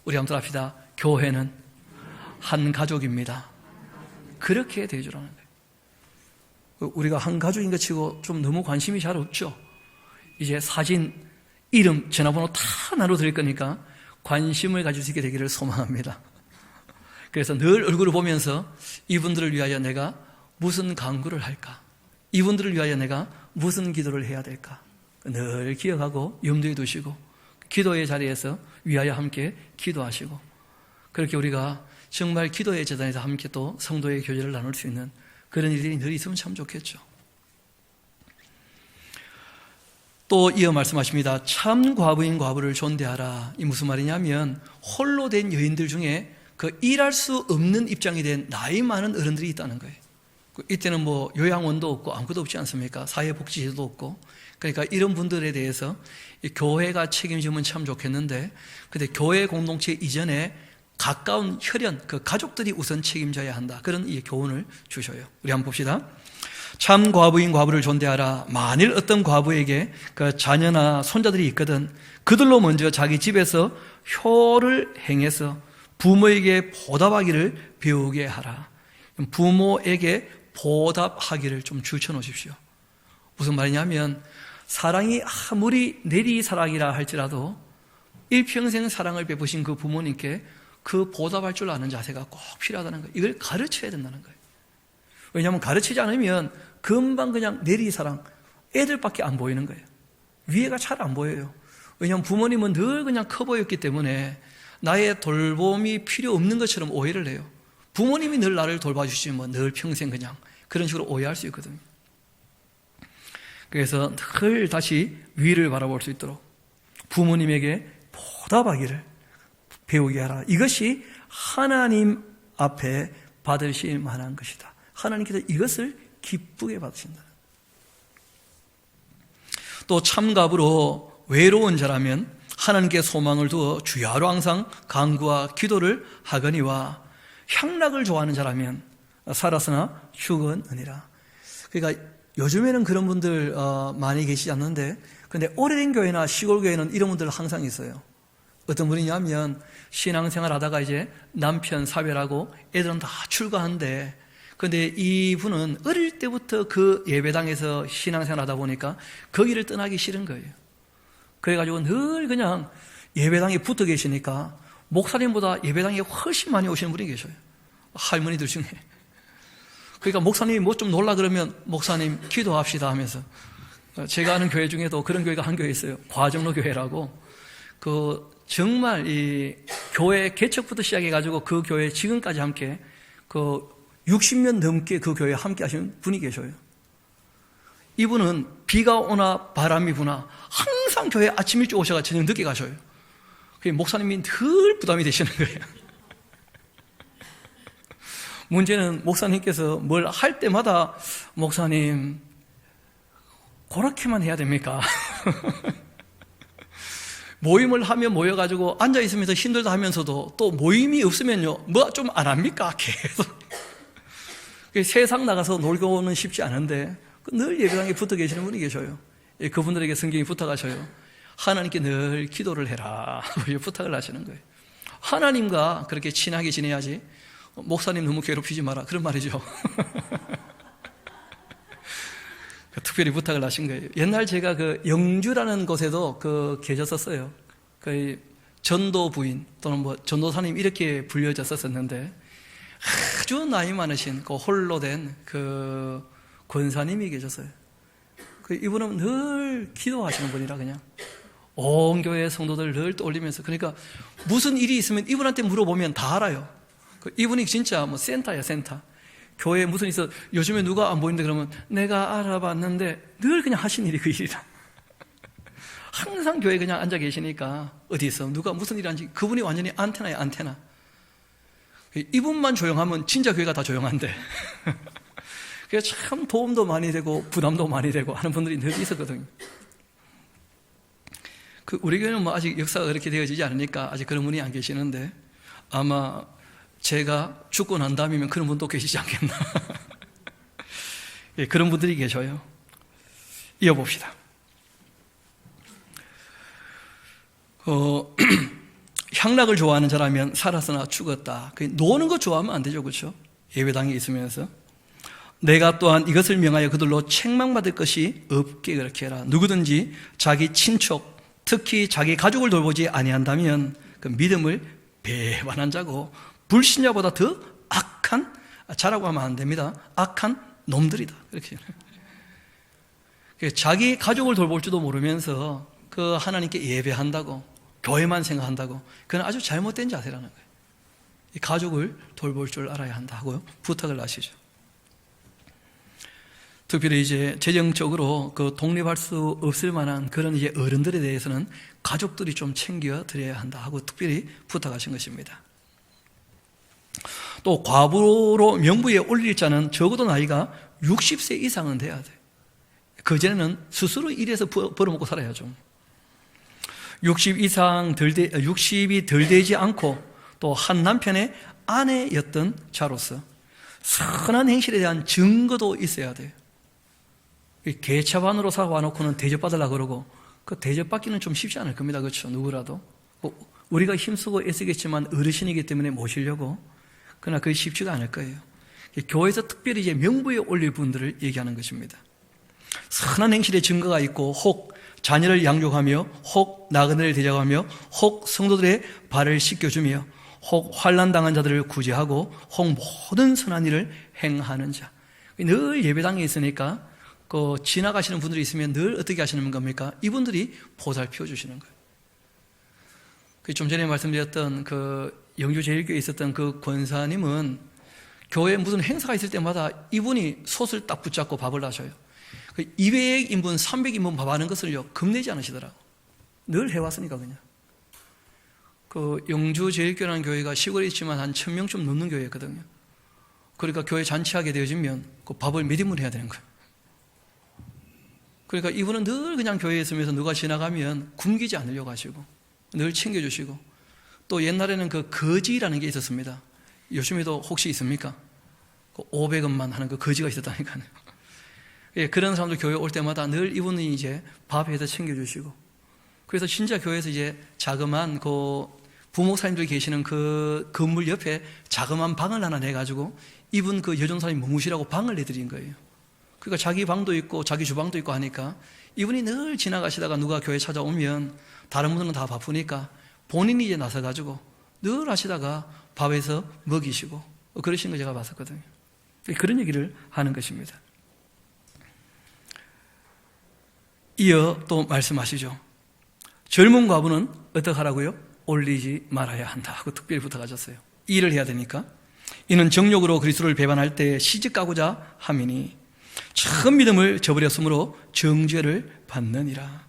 우리 한번 합시다. 교회는 한 가족입니다. 그렇게 대해주라는 거예요. 우리가 한 가족인 것 치고 좀 너무 관심이 잘 없죠. 이제 사진, 이름, 전화번호 다 나눠드릴 거니까 관심을 가질 수 있게 되기를 소망합니다. 그래서 늘 얼굴을 보면서 이분들을 위하여 내가 무슨 간구를 할까? 이분들을 위하여 내가 무슨 기도를 해야 될까? 늘 기억하고 염두에 두시고 기도의 자리에서 위하여 함께 기도하시고 그렇게 우리가 정말 기도의 재단에서 함께 또 성도의 교제를 나눌 수 있는 그런 일들이 늘 있으면 참 좋겠죠. 또 이어 말씀하십니다. 참 과부인 과부를 존대하라. 이 무슨 말이냐면 홀로 된 여인들 중에 그 일할 수 없는 입장이 된 나이 많은 어른들이 있다는 거예요. 이때는 뭐 요양원도 없고 아무것도 없지 않습니까? 사회복지제도 없고. 그러니까 이런 분들에 대해서 교회가 책임지면 참 좋겠는데 근데 교회 공동체 이전에 가까운 혈연, 그 가족들이 우선 책임져야 한다. 그런 이 교훈을 주셔요. 우리 한번 봅시다. 참 과부인 과부를 존대하라. 만일 어떤 과부에게 그 자녀나 손자들이 있거든 그들로 먼저 자기 집에서 효를 행해서 부모에게 보답하기를 배우게 하라. 부모에게 보답하기를 좀 줄쳐놓으십시오. 무슨 말이냐면 사랑이 아무리 내리사랑이라 할지라도 일평생 사랑을 베푸신 그 부모님께 그 보답할 줄 아는 자세가 꼭 필요하다는 거예요. 이걸 가르쳐야 된다는 거예요. 왜냐하면 가르치지 않으면 금방 그냥 내리사랑, 애들밖에 안 보이는 거예요. 위에가 잘 안 보여요. 왜냐하면 부모님은 늘 그냥 커 보였기 때문에 나의 돌봄이 필요 없는 것처럼 오해를 해요. 부모님이 늘 나를 돌봐주시면 늘 평생 그냥 그런 식으로 오해할 수 있거든요. 그래서 늘 다시 위를 바라볼 수 있도록 부모님에게 보답하기를 배우게 하라. 이것이 하나님 앞에 받으실 만한 것이다. 하나님께서 이것을 기쁘게 받으신다. 또 참갑으로 외로운 자라면 하나님께 소망을 두어 주야로 항상 간구와 기도를 하거니와 향락을 좋아하는 자라면 살았으나 죽었느니라. 그러니까 요즘에는 그런 분들 많이 계시지 않는데 근데 오래된 교회나 시골 교회는 이런 분들 항상 있어요. 어떤 분이냐면 신앙생활 하다가 이제 남편 사별하고 애들은 다 출가한데 근데 이분은 어릴 때부터 그 예배당에서 신앙생활 하다 보니까 거기를 떠나기 싫은 거예요. 그래가지고 늘 그냥 예배당에 붙어 계시니까 목사님보다 예배당에 훨씬 많이 오시는 분이 계셔요. 할머니들 중에. 그러니까 목사님이 뭐 좀 놀라 그러면 목사님 기도합시다 하면서 제가 아는 교회 중에도 그런 교회가 한 교회 있어요. 과정로 교회라고. 정말 이 교회 개척부터 시작해가지고 그 교회 지금까지 함께 60년 넘게 그 교회에 함께 하시는 분이 계셔요. 이분은 비가 오나 바람이 부나 항상 교회 아침 일찍 오셔가 저녁 늦게 가셔요. 목사님이 늘 부담이 되시는 거예요. 문제는 목사님께서 뭘 할 때마다 목사님 그렇게만 해야 됩니까? 모임을 하면 모여가지고 앉아있으면서 힘들다 하면서도 또 모임이 없으면요 뭐 좀 안 합니까? 계속 세상 나가서 놀고는 쉽지 않은데 늘 예배당에 붙어 계시는 분이 계셔요. 그분들에게 성경이 부탁하셔요. 하나님께 늘 기도를 해라 부탁을 하시는 거예요. 하나님과 그렇게 친하게 지내야지 목사님 너무 괴롭히지 마라 그런 말이죠. 특별히 부탁을 하신 거예요. 옛날 제가 영주라는 곳에도 계셨었어요. 전도 부인 또는 전도사님 이렇게 불려졌었는데 아주 나이 많으신 홀로 된 권사님이 계셨어요. 이분은 늘 기도하시는 분이라 그냥 온 교회 성도들 늘 떠올리면서 그러니까 무슨 일이 있으면 이분한테 물어보면 다 알아요. 이분이 진짜 센터야 센터. 교회에 무슨 있어 요즘에 누가 안 보이는데 그러면 내가 알아봤는데 늘 그냥 하신 일이 그 일이라. 항상 교회에 그냥 앉아 계시니까 어디 있어 누가 무슨 일 하는지 그분이 완전히 안테나야 안테나. 이분만 조용하면 진짜 교회가 다 조용한데 그래서 참 도움도 많이 되고 부담도 많이 되고 하는 분들이 늘 있었거든요. 우리 교회는 아직 역사가 그렇게 되어지지 않으니까 아직 그런 분이 안 계시는데 아마 제가 죽고 난 다음이면 그런 분도 계시지 않겠나. 예, 그런 분들이 계셔요. 이어봅시다. 향락을 좋아하는 자라면 살았으나 죽었다. 노는 거 좋아하면 안 되죠, 그렇죠? 예배당에 있으면서 내가 또한 이것을 명하여 그들로 책망받을 것이 없게 그렇게 해라. 누구든지 자기 친척, 특히 자기 가족을 돌보지 아니한다면 그 믿음을 배반한 자고 불신자보다 더 악한, 자라고 하면 안 됩니다. 악한 놈들이다. 이렇게. 자기 가족을 돌볼 줄도 모르면서 하나님께 예배한다고, 교회만 생각한다고, 그건 아주 잘못된 자세라는 거예요. 이 가족을 돌볼 줄 알아야 한다고 부탁을 하시죠. 특별히 재정적으로 독립할 수 없을 만한 그런 어른들에 대해서는 가족들이 좀 챙겨 드려야 한다 하고 특별히 부탁하신 것입니다. 또 과부로 명부에 올릴 자는 적어도 나이가 60세 이상은 돼야 돼. 그전에는 스스로 일해서 벌어먹고 살아야죠. 60이 덜 되지 않고 또 한 남편의 아내였던 자로서 선한 행실에 대한 증거도 있어야 돼요. 개차반으로 살아와놓고는 대접받으려고 그러고 대접받기는 좀 쉽지 않을 겁니다. 그렇죠? 누구라도. 우리가 힘쓰고 애쓰겠지만 어르신이기 때문에 모시려고 그러나 그게 쉽지가 않을 거예요. 교회에서 특별히 명부에 올릴 분들을 얘기하는 것입니다. 선한 행실의 증거가 있고 혹 자녀를 양육하며 혹 나그네를 대접하며 혹 성도들의 발을 씻겨주며 혹 환난 당한 자들을 구제하고 혹 모든 선한 일을 행하는 자. 늘 예배당에 있으니까 지나가시는 분들이 있으면 늘 어떻게 하시는 겁니까? 이분들이 보살펴 주시는 거예요. 좀 전에 말씀드렸던 영주제일교회에 있었던 권사님은 교회에 무슨 행사가 있을 때마다 이분이 솥을 딱 붙잡고 밥을 하셔요. 200인분, 300인분 밥하는 것을요 겁내지 않으시더라고. 늘 해왔으니까 그냥. 영주제일교회라는 교회가 시골에 있지만 한 1000명쯤 넘는 교회였거든요. 그러니까 교회 잔치하게 되어지면 밥을 몇 인분 해야 되는 거예요. 그러니까 이분은 늘 그냥 교회에 있으면서 누가 지나가면 굶기지 않으려고 하시고 늘 챙겨주시고 또 옛날에는 거지라는 게 있었습니다. 요즘에도 혹시 있습니까? 500원만 하는 거지가 있었다니까요. 예, 그런 사람들 교회 올 때마다 늘 이분이 밥해서 챙겨주시고 그래서 진짜 교회에서 자그만 부목사님들이 계시는 건물 옆에 자그만 방을 하나 내가지고 이분 여전사님 머무시라고 방을 내드린 거예요. 그러니까 자기 방도 있고 자기 주방도 있고 하니까 이분이 늘 지나가시다가 누가 교회 찾아오면 다른 분들은 다 바쁘니까 본인이 나서가지고 늘 하시다가 밥에서 먹이시고 그러신 거 제가 봤었거든요. 그런 얘기를 하는 것입니다. 이어 또 말씀하시죠. 젊은 과부는 어떻게 하라고요? 올리지 말아야 한다 하고 특별히 부탁하셨어요. 일을 해야 되니까. 이는 정욕으로 그리스도를 배반할 때 시집가고자 함이니 처음 믿음을 저버렸으므로 정죄를 받느니라.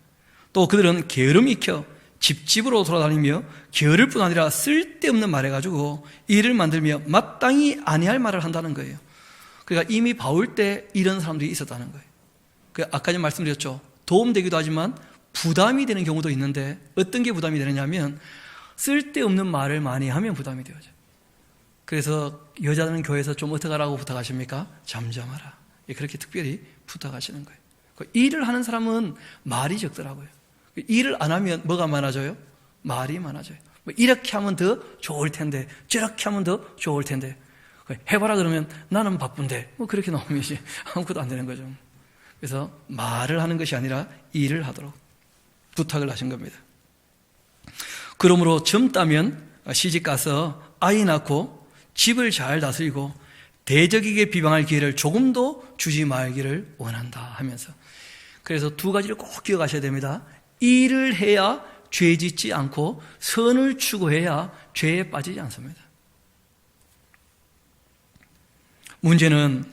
또 그들은 게으름이 익혀 집집으로 돌아다니며 게으를 뿐 아니라 쓸데없는 말 해가지고 일을 만들며 마땅히 아니할 말을 한다는 거예요. 그러니까 이미 바울 때 이런 사람들이 있었다는 거예요. 아까 전 말씀드렸죠. 도움되기도 하지만 부담이 되는 경우도 있는데 어떤 게 부담이 되느냐면 쓸데없는 말을 많이 하면 부담이 되어져. 그래서 여자들은 교회에서 좀 어떻게 하라고 부탁하십니까? 잠잠하라. 그렇게 특별히 부탁하시는 거예요. 일을 하는 사람은 말이 적더라고요. 일을 안 하면 뭐가 많아져요? 말이 많아져요. 이렇게 하면 더 좋을 텐데, 저렇게 하면 더 좋을 텐데. 해봐라 그러면 나는 바쁜데, 그렇게 나오면 이제 아무것도 안 되는 거죠. 그래서 말을 하는 것이 아니라 일을 하도록 부탁을 하신 겁니다. 그러므로 젊다면 시집 가서 아이 낳고 집을 잘 다스리고 대적에게 비방할 기회를 조금도 주지 말기를 원한다 하면서, 그래서 두 가지를 꼭 기억하셔야 됩니다. 일을 해야 죄 짓지 않고 선을 추구해야 죄에 빠지지 않습니다. 문제는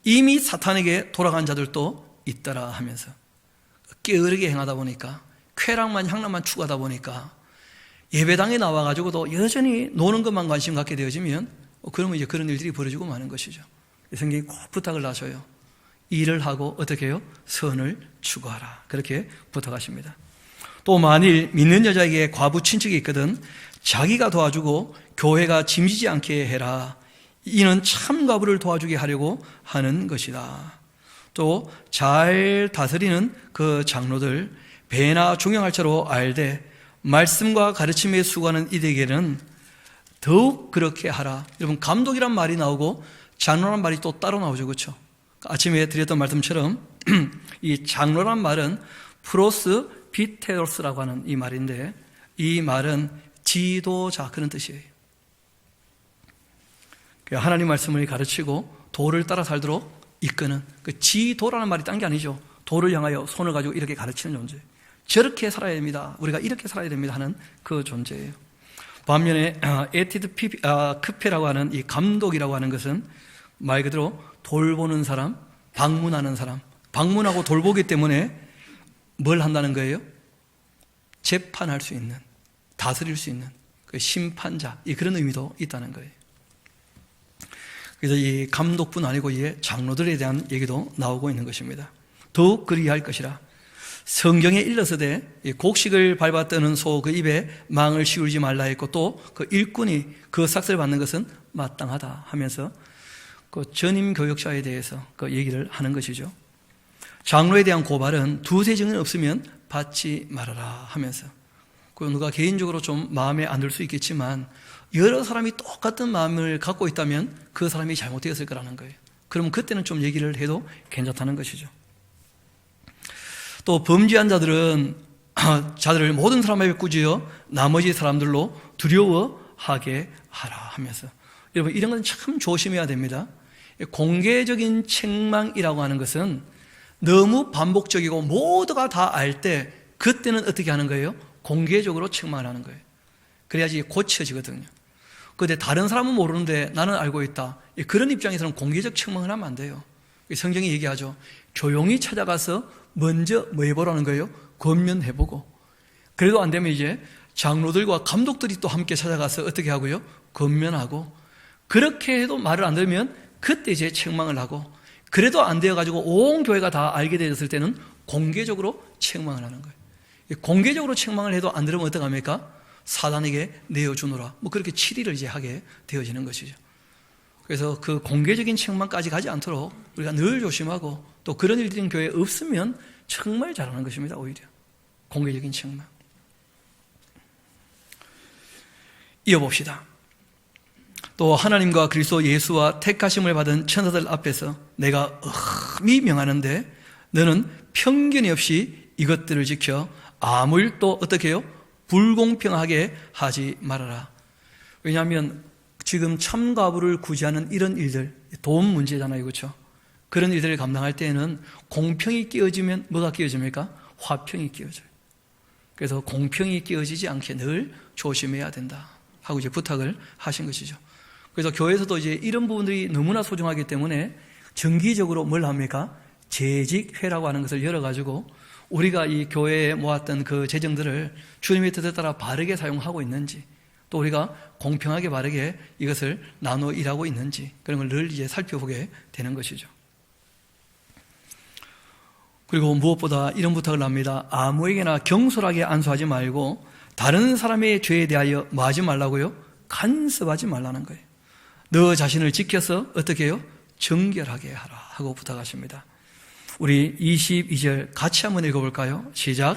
이미 사탄에게 돌아간 자들도 있더라 하면서 게으르게 행하다 보니까, 쾌락만 향락만 추구하다 보니까 예배당에 나와가지고도 여전히 노는 것만 관심 갖게 되어지면 그러면 이제 그런 일들이 벌어지고 마는 것이죠. 성경이 꼭 부탁을 하셔요. 일을 하고 어떻게 해요? 선을 추구하라. 그렇게 부탁하십니다. 또 만일 믿는 여자에게 과부 친척이 있거든 자기가 도와주고 교회가 짐지지 않게 해라. 이는 참 과부를 도와주게 하려고 하는 것이다. 또 잘 다스리는 그 장로들 배나 중용할 자로 알되 말씀과 가르침에 수고하는 이들에게는 더욱 그렇게 하라. 여러분, 감독이란 말이 나오고 장로란 말이 또 따로 나오죠. 그렇죠? 아침에 드렸던 말씀처럼 이 장로란 말은 프로스 비테로스라고 하는 이 말인데, 이 말은 지도자 그런 뜻이에요. 하나님 말씀을 가르치고 도를 따라 살도록 이끄는, 그 지도라는 말이 딴 게 아니죠. 도를 향하여 손을 가지고 이렇게 가르치는 존재. 저렇게 살아야 됩니다. 우리가 이렇게 살아야 됩니다 하는 그 존재예요. 반면에 에티드 크페라고 하는 이 감독이라고 하는 것은 말 그대로 돌보는 사람, 방문하는 사람, 방문하고 돌보기 때문에 뭘 한다는 거예요? 재판할 수 있는, 다스릴 수 있는 그 심판자, 그런 의미도 있다는 거예요. 그래서 이 감독뿐 아니고 이 장로들에 대한 얘기도 나오고 있는 것입니다. 더욱 그리할 것이라. 성경에 일러서되 곡식을 밟아 뜨는 소 그 입에 망을 씌우지 말라 했고, 또 그 일꾼이 그 삭슬 받는 것은 마땅하다 하면서 그 전임 교역자에 대해서 그 얘기를 하는 것이죠. 장로에 대한 고발은 두세 증인 없으면 받지 말아라 하면서, 그 누가 개인적으로 좀 마음에 안 들 수 있겠지만 여러 사람이 똑같은 마음을 갖고 있다면 그 사람이 잘못되었을 거라는 거예요. 그러면 그때는 좀 얘기를 해도 괜찮다는 것이죠. 또 범죄한 자들을 모든 사람 앞에 꾸짖어 나머지 사람들로 두려워하게 하라 하면서, 여러분, 이런 건 참 조심해야 됩니다. 공개적인 책망이라고 하는 것은 너무 반복적이고 모두가 다 알 때 그때는 어떻게 하는 거예요? 공개적으로 책망을 하는 거예요. 그래야지 고쳐지거든요. 그런데 다른 사람은 모르는데 나는 알고 있다, 그런 입장에서는 공개적 책망을 하면 안 돼요. 성경이 얘기하죠. 조용히 찾아가서 먼저 뭐 해보라는 거예요? 권면해보고, 그래도 안 되면 이제 장로들과 감독들이 또 함께 찾아가서 어떻게 하고요? 권면하고, 그렇게 해도 말을 안 들으면 그때 이제 책망을 하고, 그래도 안 되어가지고 온 교회가 다 알게 되었을 때는 공개적으로 책망을 하는 거예요. 공개적으로 책망을 해도 안 들으면 어떡합니까? 사단에게 내어주노라, 뭐 그렇게 치리를 이제 하게 되어지는 것이죠. 그래서 그 공개적인 책망까지 가지 않도록 우리가 늘 조심하고, 또 그런 일들이 교회에 없으면 정말 잘하는 것입니다. 오히려 공개적인 책망. 이어봅시다. 또 하나님과 그리스도 예수와 택하심을 받은 천사들 앞에서 내가 엄히 명하는데 너는 편견이 없이 이것들을 지켜 아무 일도 어떻게 해요? 불공평하게 하지 말아라. 왜냐하면 지금 참가부를 구제하는 이런 일들, 돈 문제잖아요. 그렇죠? 그런 일들을 감당할 때에는 공평이 끼어지면 뭐가 끼어집니까? 화평이 끼어져요. 그래서 공평이 끼어지지 않게 늘 조심해야 된다 하고 이제 부탁을 하신 것이죠. 그래서 교회에서도 이제 이런 부분들이 너무나 소중하기 때문에 정기적으로 뭘 합니까? 재직회라고 하는 것을 열어가지고 우리가 이 교회에 모았던 그 재정들을 주님의 뜻에 따라 바르게 사용하고 있는지, 또 우리가 공평하게 바르게 이것을 나눠 일하고 있는지, 그런 걸 늘 이제 살펴보게 되는 것이죠. 그리고 무엇보다 이런 부탁을 합니다. 아무에게나 경솔하게 안수하지 말고 다른 사람의 죄에 대하여 뭐 하지 말라고요? 간섭하지 말라는 거예요. 너 자신을 지켜서 어떻게 해요? 정결하게 하라 하고 부탁하십니다. 우리 22절 같이 한번 읽어볼까요? 시작.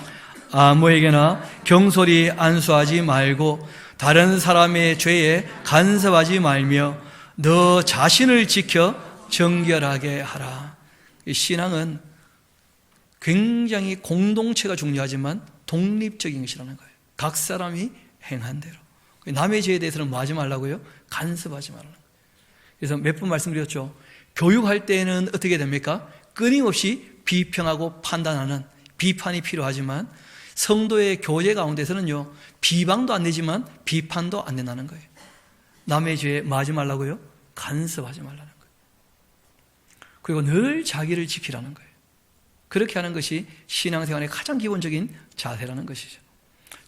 아무에게나 경솔히 안수하지 말고 다른 사람의 죄에 간섭하지 말며 너 자신을 지켜 정결하게 하라. 이 신앙은 굉장히 공동체가 중요하지만 독립적인 것이라는 거예요. 각 사람이 행한 대로. 남의 죄에 대해서는 뭐 하지 말라고요? 간섭하지 말라는 거예요. 그래서 몇 번 말씀드렸죠. 교육할 때는 어떻게 됩니까? 끊임없이 비평하고 판단하는 비판이 필요하지만 성도의 교제 가운데서는요, 비방도 안 되지만 비판도 안 된다는 거예요. 남의 죄에 뭐 하지 말라고요? 간섭하지 말라는 거예요. 그리고 늘 자기를 지키라는 거예요. 그렇게 하는 것이 신앙생활의 가장 기본적인 자세라는 것이죠.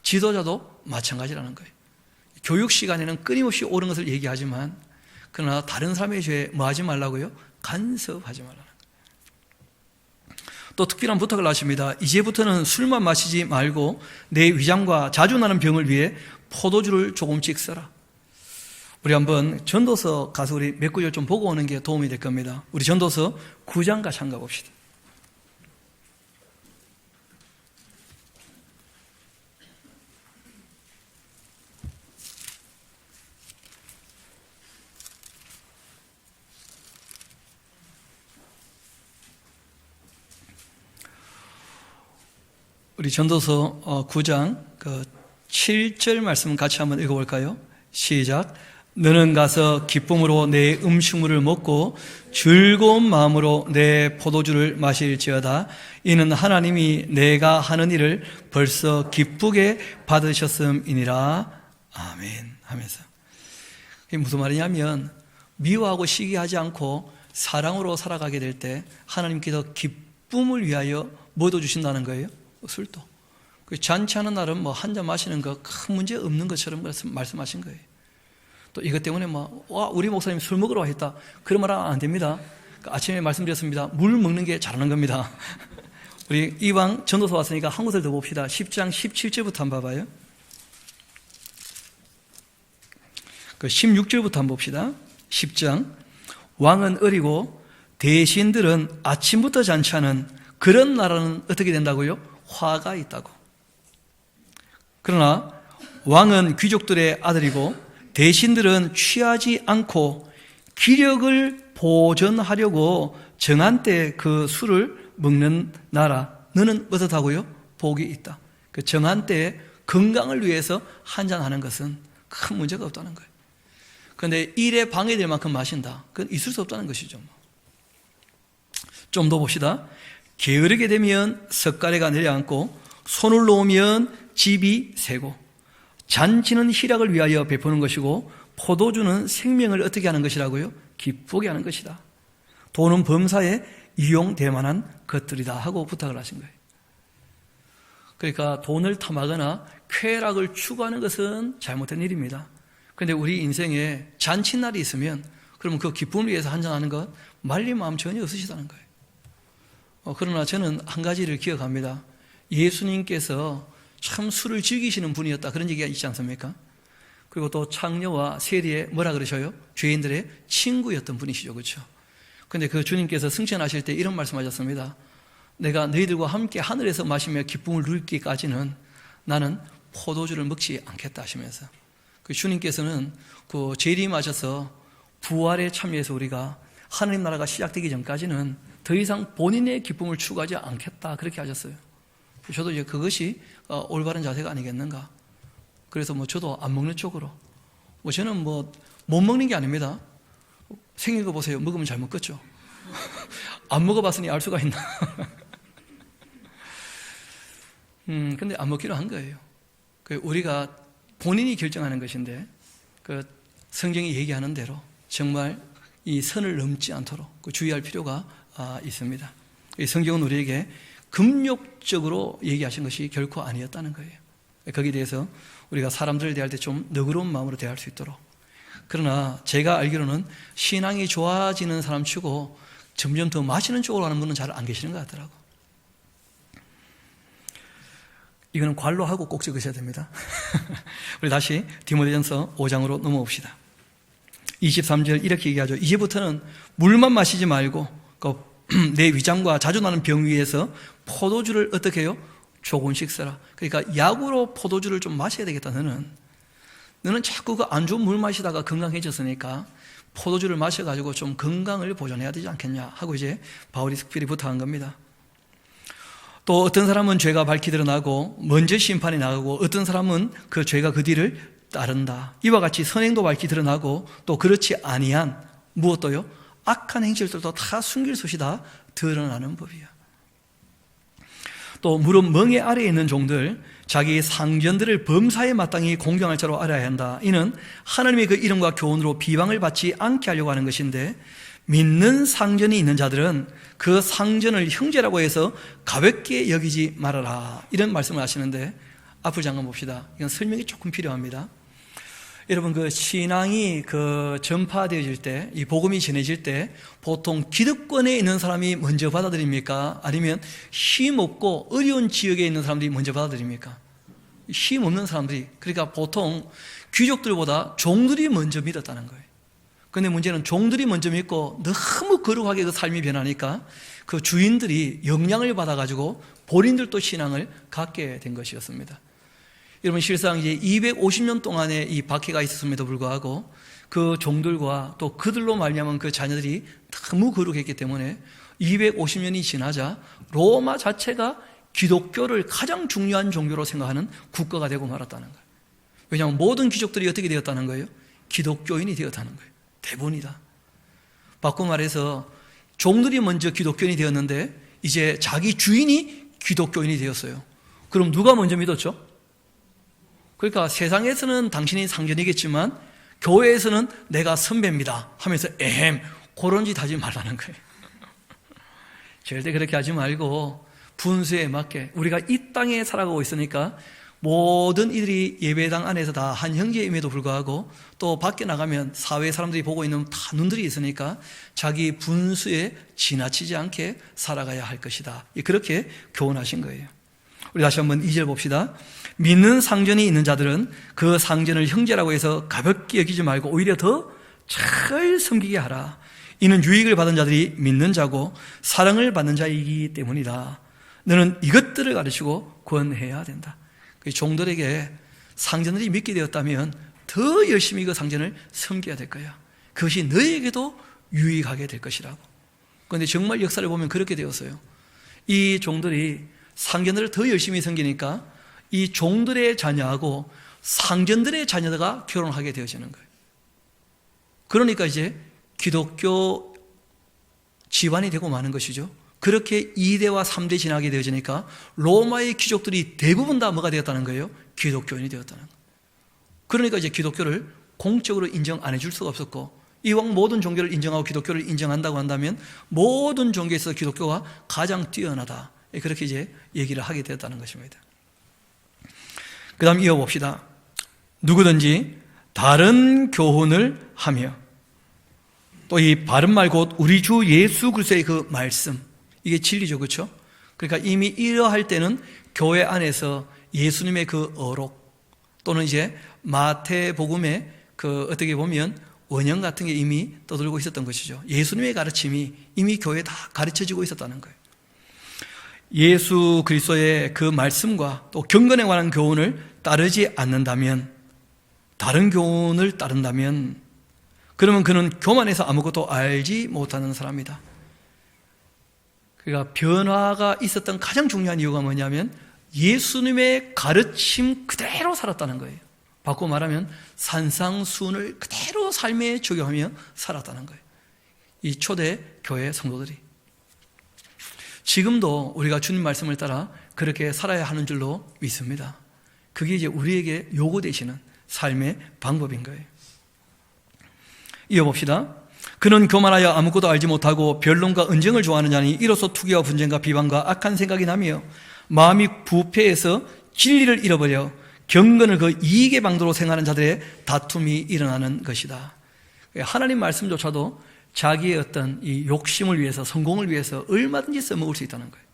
지도자도 마찬가지라는 거예요. 교육 시간에는 끊임없이 옳은 것을 얘기하지만 그러나 다른 사람의 죄에 뭐 하지 말라고요? 간섭하지 말라는 거예요. 또 특별한 부탁을 하십니다. 이제부터는 술만 마시지 말고 내 위장과 자주 나는 병을 위해 포도주를 조금씩 써라. 우리 한번 전도서 가서 우리 몇 구절 좀 보고 오는 게 도움이 될 겁니다. 우리 전도서 9장 같이 한번 가봅시다. 우리 전도서 9장 7절 말씀 같이 한번 읽어볼까요? 시작. 너는 가서 기쁨으로 내 음식물을 먹고 즐거운 마음으로 내 포도주를 마실지어다. 이는 하나님이 내가 하는 일을 벌써 기쁘게 받으셨음이니라. 아멘 하면서, 이게 무슨 말이냐면 미워하고 시기하지 않고 사랑으로 살아가게 될 때 하나님께서 기쁨을 위하여 뭐도 주신다는 거예요? 술도. 잔치하는 날은 뭐 한 잔 마시는 거 큰 문제 없는 것처럼 말씀하신 거예요. 또 이것 때문에 우리 목사님 술 먹으러 했다, 그런 말 안 됩니다. 아침에 말씀드렸습니다. 물 먹는 게 잘하는 겁니다. 우리 이왕 전도서 왔으니까 한 곳을 더 봅시다. 10장 17절부터 한번 봐봐요. 16절부터 한번 봅시다. 10장. 왕은 어리고 대신들은 아침부터 잔치하는 그런 나라는 어떻게 된다고요? 화가 있다고. 그러나 왕은 귀족들의 아들이고 대신들은 취하지 않고 기력을 보존하려고 정한 때 그 술을 먹는 나라, 너는 어떻다고요? 복이 있다. 그 정한 때에 건강을 위해서 한잔하는 것은 큰 문제가 없다는 거예요. 그런데 일에 방해될 만큼 마신다, 그건 있을 수 없다는 것이죠. 좀 더 봅시다. 게으르게 되면 석가래가 내려앉고 손을 놓으면 집이 새고, 잔치는 희락을 위하여 베푸는 것이고 포도주는 생명을 어떻게 하는 것이라고요? 기쁘게 하는 것이다. 돈은 범사에 이용될 만한 것들이다 하고 부탁을 하신 거예요. 그러니까 돈을 탐하거나 쾌락을 추구하는 것은 잘못된 일입니다. 그런데 우리 인생에 잔칫날이 있으면 그러면 그 기쁨을 위해서 한잔하는 것 말린 마음 전혀 없으시다는 거예요. 그러나 저는 한 가지를 기억합니다. 예수님께서 참 술을 즐기시는 분이었다, 그런 얘기가 있지 않습니까? 그리고 또 창녀와 세리의 뭐라 그러셔요? 죄인들의 친구였던 분이시죠, 그렇죠? 그런데 그 주님께서 승천하실 때 이런 말씀하셨습니다. 내가 너희들과 함께 하늘에서 마시며 기쁨을 누리기까지는 나는 포도주를 먹지 않겠다 하시면서, 그 주님께서는 그 재림하셔서 부활에 참여해서 우리가 하나님 나라가 시작되기 전까지는 더 이상 본인의 기쁨을 추구하지 않겠다, 그렇게 하셨어요. 저도 이제 그것이 올바른 자세가 아니겠는가. 그래서 저도 안 먹는 쪽으로, 저는 못 먹는 게 아닙니다. 생긴 거 보세요. 먹으면 잘 먹겠죠. 안 먹어봤으니 알 수가 있나? 근데 안 먹기로 한 거예요. 우리가 본인이 결정하는 것인데, 성경이 얘기하는 대로 정말 이 선을 넘지 않도록 주의할 필요가 있습니다. 성경은 우리에게 금욕적으로 얘기하신 것이 결코 아니었다는 거예요. 거기에 대해서 우리가 사람들을 대할 때 좀 너그러운 마음으로 대할 수 있도록. 그러나 제가 알기로는 신앙이 좋아지는 사람 치고 점점 더 마시는 쪽으로 가는 분은 잘 안 계시는 것 같더라고. 이거는 관로하고 꼭 적으셔야 됩니다. 우리 다시 디모데전서 5장으로 넘어옵시다. 23절 이렇게 얘기하죠. 이제부터는 물만 마시지 말고 내 위장과 자주 나는 병 위에서 포도주를 어떻게 해요? 조금씩 써라. 그러니까 약으로 포도주를 좀 마셔야 되겠다. 너는 자꾸 그 안 좋은 물 마시다가 건강해졌으니까 포도주를 마셔가지고 좀 건강을 보존해야 되지 않겠냐 하고 이제 바울이 특별히 부탁한 겁니다. 또 어떤 사람은 죄가 밝히 드러나고 먼저 심판이 나가고 어떤 사람은 그 죄가 그 뒤를 따른다. 이와 같이 선행도 밝히 드러나고 또 그렇지 아니한 무엇도요? 악한 행실들도 다 숨길 수 다 드러나는 법이야. 또 무릎 멍에 아래에 있는 종들 자기 상전들을 범사에 마땅히 공경할 자로 알아야 한다. 이는 하나님의 그 이름과 교훈으로 비방을 받지 않게 하려고 하는 것인데 믿는 상전이 있는 자들은 그 상전을 형제라고 해서 가볍게 여기지 말아라. 이런 말씀을 하시는데 앞을 잠깐 봅시다. 이건 설명이 조금 필요합니다. 여러분 신앙이 전파되어질 때, 이 복음이 전해질 때 보통 기득권에 있는 사람이 먼저 받아들입니까? 아니면 힘 없고 어려운 지역에 있는 사람들이 먼저 받아들입니까? 힘 없는 사람들이. 그러니까 보통 귀족들보다 종들이 먼저 믿었다는 거예요. 그런데 문제는 종들이 먼저 믿고 너무 거룩하게 그 삶이 변하니까 그 주인들이 영향을 받아가지고 본인들도 신앙을 갖게 된 것이었습니다. 여러분 실상 이제 250년 동안의 이 박해가 있었음에도 불구하고 그 종들과 또 그들로 말미암은 그 자녀들이 너무 거룩했기 때문에 250년이 지나자 로마 자체가 기독교를 가장 중요한 종교로 생각하는 국가가 되고 말았다는 거예요. 왜냐하면 모든 귀족들이 어떻게 되었다는 거예요? 기독교인이 되었다는 거예요. 대부분이다. 바꿔 말해서 종들이 먼저 기독교인이 되었는데 이제 자기 주인이 기독교인이 되었어요. 그럼 누가 먼저 믿었죠? 그러니까 세상에서는 당신이 상전이겠지만 교회에서는 내가 선배입니다 하면서 그런 짓 하지 말라는 거예요. 절대 그렇게 하지 말고 분수에 맞게 우리가 이 땅에 살아가고 있으니까 모든 이들이 예배당 안에서 다 한 형제임에도 불구하고 또 밖에 나가면 사회 사람들이 보고 있는 다 눈들이 있으니까 자기 분수에 지나치지 않게 살아가야 할 것이다. 그렇게 교훈하신 거예요. 우리 다시 한번 2절 봅시다. 믿는 상전이 있는 자들은 그 상전을 형제라고 해서 가볍게 여기지 말고 오히려 더 잘 섬기게 하라. 이는 유익을 받은 자들이 믿는 자고 사랑을 받는 자이기 때문이다. 너는 이것들을 가르치고 권해야 된다. 종들에게 상전들이 믿게 되었다면 더 열심히 그 상전을 섬겨야 될 거야. 그것이 너에게도 유익하게 될 것이라고. 그런데 정말 역사를 보면 그렇게 되었어요. 이 종들이 상전들을 더 열심히 섬기니까 이 종들의 자녀하고 상전들의 자녀가 결혼하게 되어지는 거예요. 그러니까 이제 기독교 집안이 되고 마는 것이죠. 그렇게 2대와 3대 지나게 되어지니까 로마의 귀족들이 대부분 다 뭐가 되었다는 거예요? 기독교인이 되었다는 거예요. 그러니까 이제 기독교를 공적으로 인정 안 해줄 수가 없었고 이왕 모든 종교를 인정하고 기독교를 인정한다고 한다면 모든 종교에서 기독교가 가장 뛰어나다. 그렇게 이제 얘기를 하게 되었다는 것입니다. 그 다음 이어봅시다. 누구든지 다른 교훈을 하며 또 이 바른 말 곧 우리 주 예수 그리스도의 그 말씀 이게 진리죠. 그렇죠? 그러니까 이미 이러할 때는 교회 안에서 예수님의 그 어록 또는 이제 마태복음의 그 어떻게 보면 원형 같은 게 이미 떠들고 있었던 것이죠. 예수님의 가르침이 이미 교회에 다 가르쳐지고 있었다는 거예요. 예수 그리스도의 그 말씀과 또 경건에 관한 교훈을 따르지 않는다면, 다른 교훈을 따른다면 그러면 그는 교만해서 아무것도 알지 못하는 사람이다. 그러니까 변화가 있었던 가장 중요한 이유가 뭐냐면 예수님의 가르침 그대로 살았다는 거예요. 바꿔 말하면 산상수훈을 그대로 삶에 적용하며 살았다는 거예요. 이 초대 교회 성도들이. 지금도 우리가 주님 말씀을 따라 그렇게 살아야 하는 줄로 믿습니다. 그게 이제 우리에게 요구되시는 삶의 방법인 거예요. 이어봅시다. 그는 교만하여 아무것도 알지 못하고 변론과 언쟁을 좋아하는 자니 이로써 투기와 분쟁과 비방과 악한 생각이 나며 마음이 부패해서 진리를 잃어버려 경건을 그 이익의 방도로 생각하는 자들의 다툼이 일어나는 것이다. 하나님 말씀조차도 자기의 어떤 이 욕심을 위해서, 성공을 위해서 얼마든지 써먹을 수 있다는 거예요.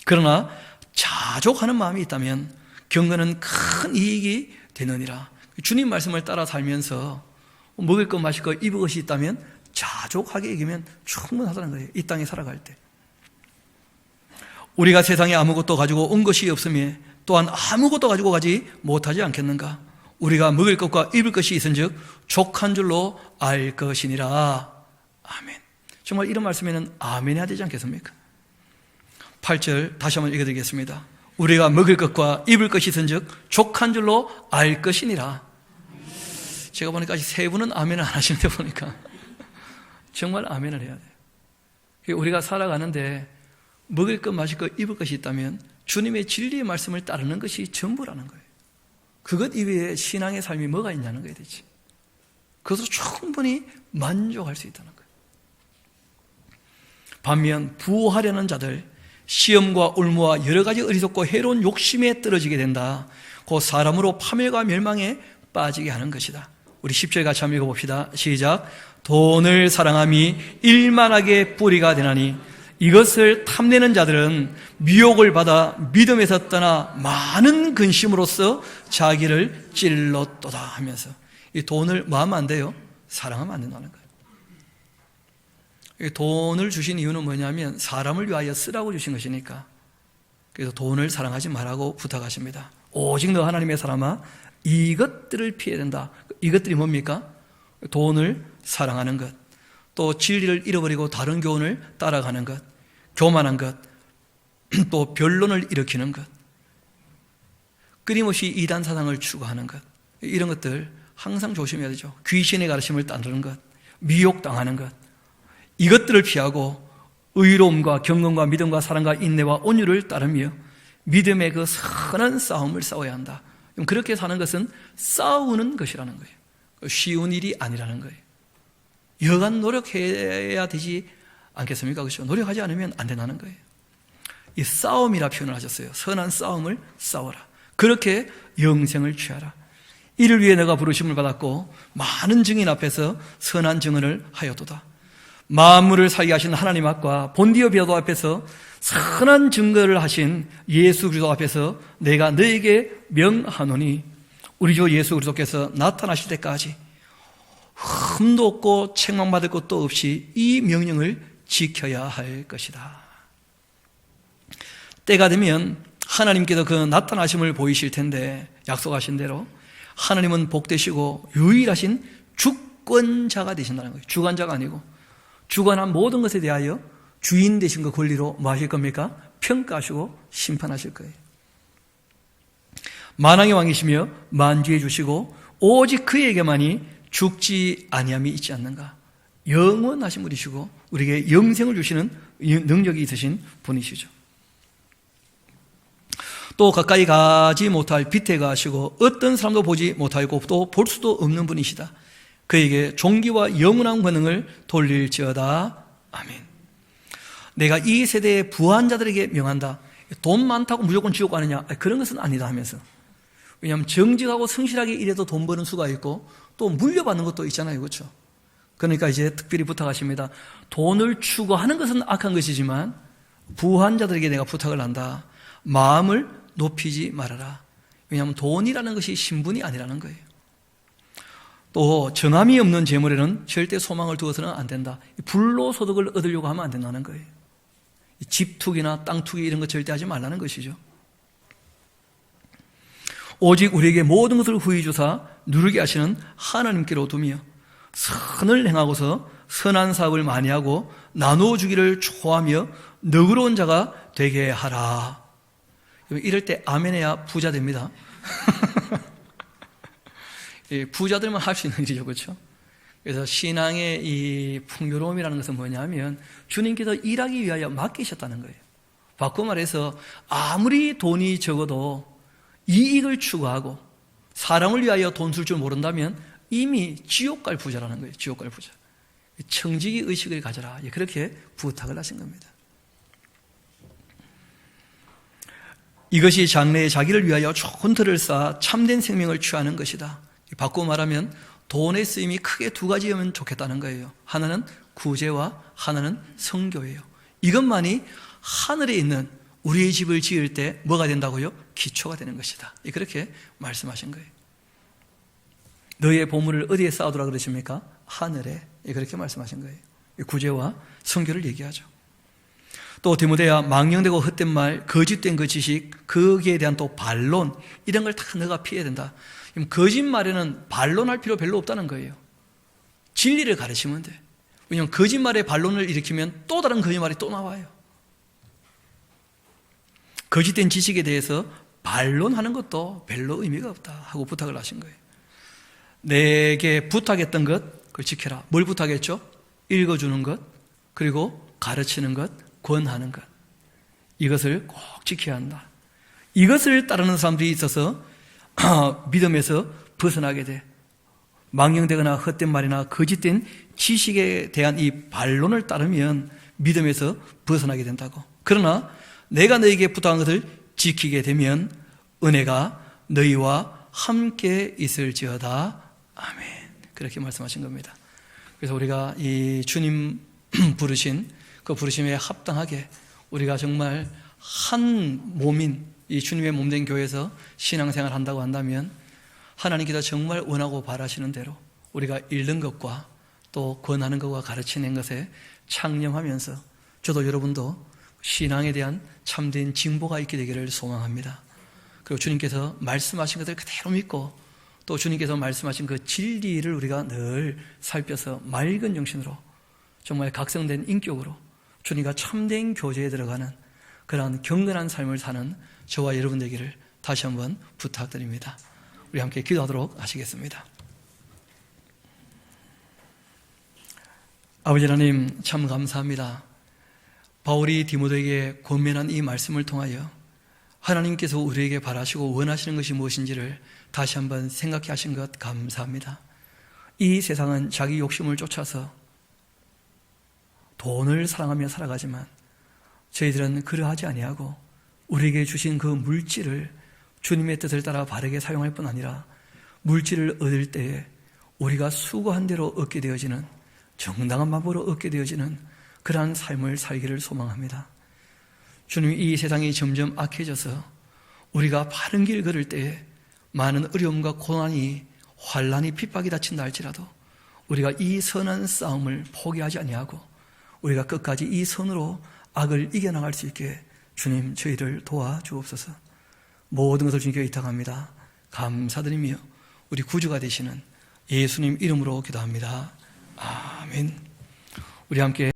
그러나 자족하는 마음이 있다면 경건은 큰 이익이 되느니라. 주님 말씀을 따라 살면서 먹을 것, 마실 것, 입을 것이 있다면 자족하게 여기면 충분하다는 거예요. 이 땅에 살아갈 때. 우리가 세상에 아무것도 가지고 온 것이 없으며 또한 아무것도 가지고 가지 못하지 않겠는가? 우리가 먹을 것과 입을 것이 있은즉 족한 줄로 알 것이니라. 아멘. 정말 이런 말씀에는 아멘 해야 되지 않겠습니까? 8절 다시 한번 읽어드리겠습니다. 우리가 먹을 것과 입을 것이 있은즉 족한 줄로 알 것이니라. 제가 보니까 아직 세 분은 아멘을 안 하시는데 보니까 정말 아멘을 해야 돼요. 우리가 살아가는데 먹을 것, 마실 것, 입을 것이 있다면 주님의 진리의 말씀을 따르는 것이 전부라는 거예요. 그것 이외에 신앙의 삶이 뭐가 있냐는 거에 대지. 그것으로 충분히 만족할 수 있다는 거예요. 반면 부하려는 자들, 시험과 올무와 여러 가지 어리석고 해로운 욕심에 떨어지게 된다. 곧 사람으로 파멸과 멸망에 빠지게 하는 것이다. 우리 10절 같이 한번 읽어봅시다. 시작. 돈을 사랑함이 일만하게 뿌리가 되나니 이것을 탐내는 자들은 미혹을 받아 믿음에서 떠나 많은 근심으로써 자기를 찔렀도다 하면서 이 돈을 뭐 하면 안 돼요? 사랑하면 안 된다는 거예요. 이 돈을 주신 이유는 뭐냐면 사람을 위하여 쓰라고 주신 것이니까. 그래서 돈을 사랑하지 말라고 부탁하십니다. 오직 너 하나님의 사람아 이것들을 피해야 된다. 이것들이 뭡니까? 돈을 사랑하는 것, 또 진리를 잃어버리고 다른 교훈을 따라가는 것, 교만한 것, 또 변론을 일으키는 것, 끊임없이 이단 사상을 추구하는 것, 이런 것들 항상 조심해야 되죠. 귀신의 가르침을 따르는 것, 미혹당하는 것, 이것들을 피하고 의로움과 경건과 믿음과 사랑과 인내와 온유를 따르며 믿음의 그 선한 싸움을 싸워야 한다. 그렇게 사는 것은 싸우는 것이라는 거예요. 쉬운 일이 아니라는 거예요. 여간 노력해야 되지 않겠습니까? 그렇죠? 노력하지 않으면 안 된다는 거예요. 이 싸움이라 표현을 하셨어요. 선한 싸움을 싸워라. 그렇게 영생을 취하라. 이를 위해 내가 부르심을 받았고 많은 증인 앞에서 선한 증언을 하였도다. 만물을 살게 하신 하나님 앞과 본디오 비라도 앞에서 선한 증거를 하신 예수 그리스도 앞에서 내가 너에게 명하노니 우리 주 예수 그리스도께서 나타나실 때까지 흠도 없고 책망받을 것도 없이 이 명령을 지켜야 할 것이다. 때가 되면 하나님께서 그 나타나심을 보이실 텐데 약속하신 대로 하나님은 복되시고 유일하신 주권자가 되신다는 거예요. 주관자가 아니고 주관한 모든 것에 대하여 주인 되신 그 권리로 뭐 하실 겁니까? 평가하시고 심판하실 거예요. 만왕의 왕이시며 만주해 주시고 오직 그에게만이 죽지 아니함이 있지 않는가. 영원하신 분이시고 우리에게 영생을 주시는 능력이 있으신 분이시죠. 또 가까이 가지 못할 빛에 가시고 어떤 사람도 보지 못하고 또 볼 수도 없는 분이시다. 그에게 존귀와 영원한 권능을 돌릴지어다. 아멘. 내가 이 세대의 부한 자들에게 명한다. 돈 많다고 무조건 지옥 가느냐? 그런 것은 아니다 하면서. 왜냐하면 정직하고 성실하게 일해도 돈 버는 수가 있고 또 물려받는 것도 있잖아요. 그렇죠? 그러니까 이제 특별히 부탁하십니다. 돈을 추구하는 것은 악한 것이지만 부한 자들에게 내가 부탁을 한다. 마음을 높이지 말아라. 왜냐하면 돈이라는 것이 신분이 아니라는 거예요. 또 정함이 없는 재물에는 절대 소망을 두어서는 안 된다. 불로소득을 얻으려고 하면 안 된다는 거예요. 집 투기나 땅 투기 이런 거 절대 하지 말라는 것이죠. 오직 우리에게 모든 것을 후히 주사 누르게 하시는 하나님께로 두며 선을 행하고서 선한 사업을 많이 하고 나누어 주기를 좋아하며 너그러운 자가 되게 하라. 이럴 때 아멘 해야 부자 됩니다. 부자들만 할 수 있는 일이죠. 그렇죠? 그래서 신앙의 이 풍요로움이라는 것은 뭐냐면 주님께서 일하기 위하여 맡기셨다는 거예요. 바꿔 말해서 아무리 돈이 적어도 이익을 추구하고 사람을 위하여 돈 쓸 줄 모른다면 이미 지옥 갈 부자라는 거예요. 지옥 갈 부자. 청지기 의식을 가져라. 그렇게 부탁을 하신 겁니다. 이것이 장래에 자기를 위하여 좋은 틀을 쌓아 참된 생명을 취하는 것이다. 바꾸어 말하면 돈의 쓰임이 크게 두 가지면 좋겠다는 거예요. 하나는 구제와 하나는 선교예요. 이것만이 하늘에 있는 우리의 집을 지을 때 뭐가 된다고요? 기초가 되는 것이다. 그렇게 말씀하신 거예요. 너의 보물을 어디에 쌓아두라 그러십니까? 하늘에. 그렇게 말씀하신 거예요. 구제와 선교를 얘기하죠. 또 디모데야, 망령되고 헛된 말, 거짓된 그 지식, 거기에 대한 또 반론, 이런 걸 다 너가 피해야 된다. 거짓말에는 반론할 필요 별로 없다는 거예요. 진리를 가르치면 돼. 왜냐하면 거짓말에 반론을 일으키면 또 다른 거짓말이 또 나와요. 거짓된 지식에 대해서 반론하는 것도 별로 의미가 없다 하고 부탁을 하신 거예요. 내게 부탁했던 것, 그걸 지켜라. 뭘 부탁했죠? 읽어주는 것, 그리고 가르치는 것, 권하는 것. 이것을 꼭 지켜야 한다. 이것을 따르는 사람들이 있어서 믿음에서 벗어나게 돼. 망령되거나 헛된 말이나 거짓된 지식에 대한 이 반론을 따르면 믿음에서 벗어나게 된다고. 그러나 내가 너에게 부탁한 것을 지키게 되면 은혜가 너희와 함께 있을지어다. 아멘. 그렇게 말씀하신 겁니다. 그래서 우리가 이 주님 부르신 그 부르심에 합당하게 우리가 정말 한 몸인 이 주님의 몸된 교회에서 신앙생활을 한다고 한다면 하나님께서 정말 원하고 바라시는 대로 우리가 읽는 것과 또 권하는 것과 가르치는 것에 창념하면서 저도 여러분도 신앙에 대한 참된 징보가 있게 되기를 소망합니다. 그리고 주님께서 말씀하신 것을 그대로 믿고 또 주님께서 말씀하신 그 진리를 우리가 늘 살펴서 맑은 정신으로 정말 각성된 인격으로 주님과 참된 교제에 들어가는 그러한 경건한 삶을 사는 저와 여러분 되기를 다시 한번 부탁드립니다. 우리 함께 기도하도록 하시겠습니다. 아버지 하나님, 참 감사합니다. 바울이 디모데에게 권면한 이 말씀을 통하여 하나님께서 우리에게 바라시고 원하시는 것이 무엇인지를 다시 한번 생각해 하신 것 감사합니다. 이 세상은 자기 욕심을 쫓아서 돈을 사랑하며 살아가지만 저희들은 그러하지 아니하고 우리에게 주신 그 물질을 주님의 뜻을 따라 바르게 사용할 뿐 아니라 물질을 얻을 때에 우리가 수고한 대로 얻게 되어지는 정당한 방법으로 얻게 되어지는 그러한 삶을 살기를 소망합니다. 주님, 이 세상이 점점 악해져서 우리가 바른 길 걸을 때에 많은 어려움과 고난이 환난이 핍박이 닥친다 할지라도 우리가 이 선한 싸움을 포기하지 아니하고 우리가 끝까지 이 선으로 악을 이겨나갈 수 있게 주님 저희를 도와주옵소서. 모든 것을 주님께 의탁합니다. 감사드리며 우리 구주가 되시는 예수님 이름으로 기도합니다. 아멘. 우리 함께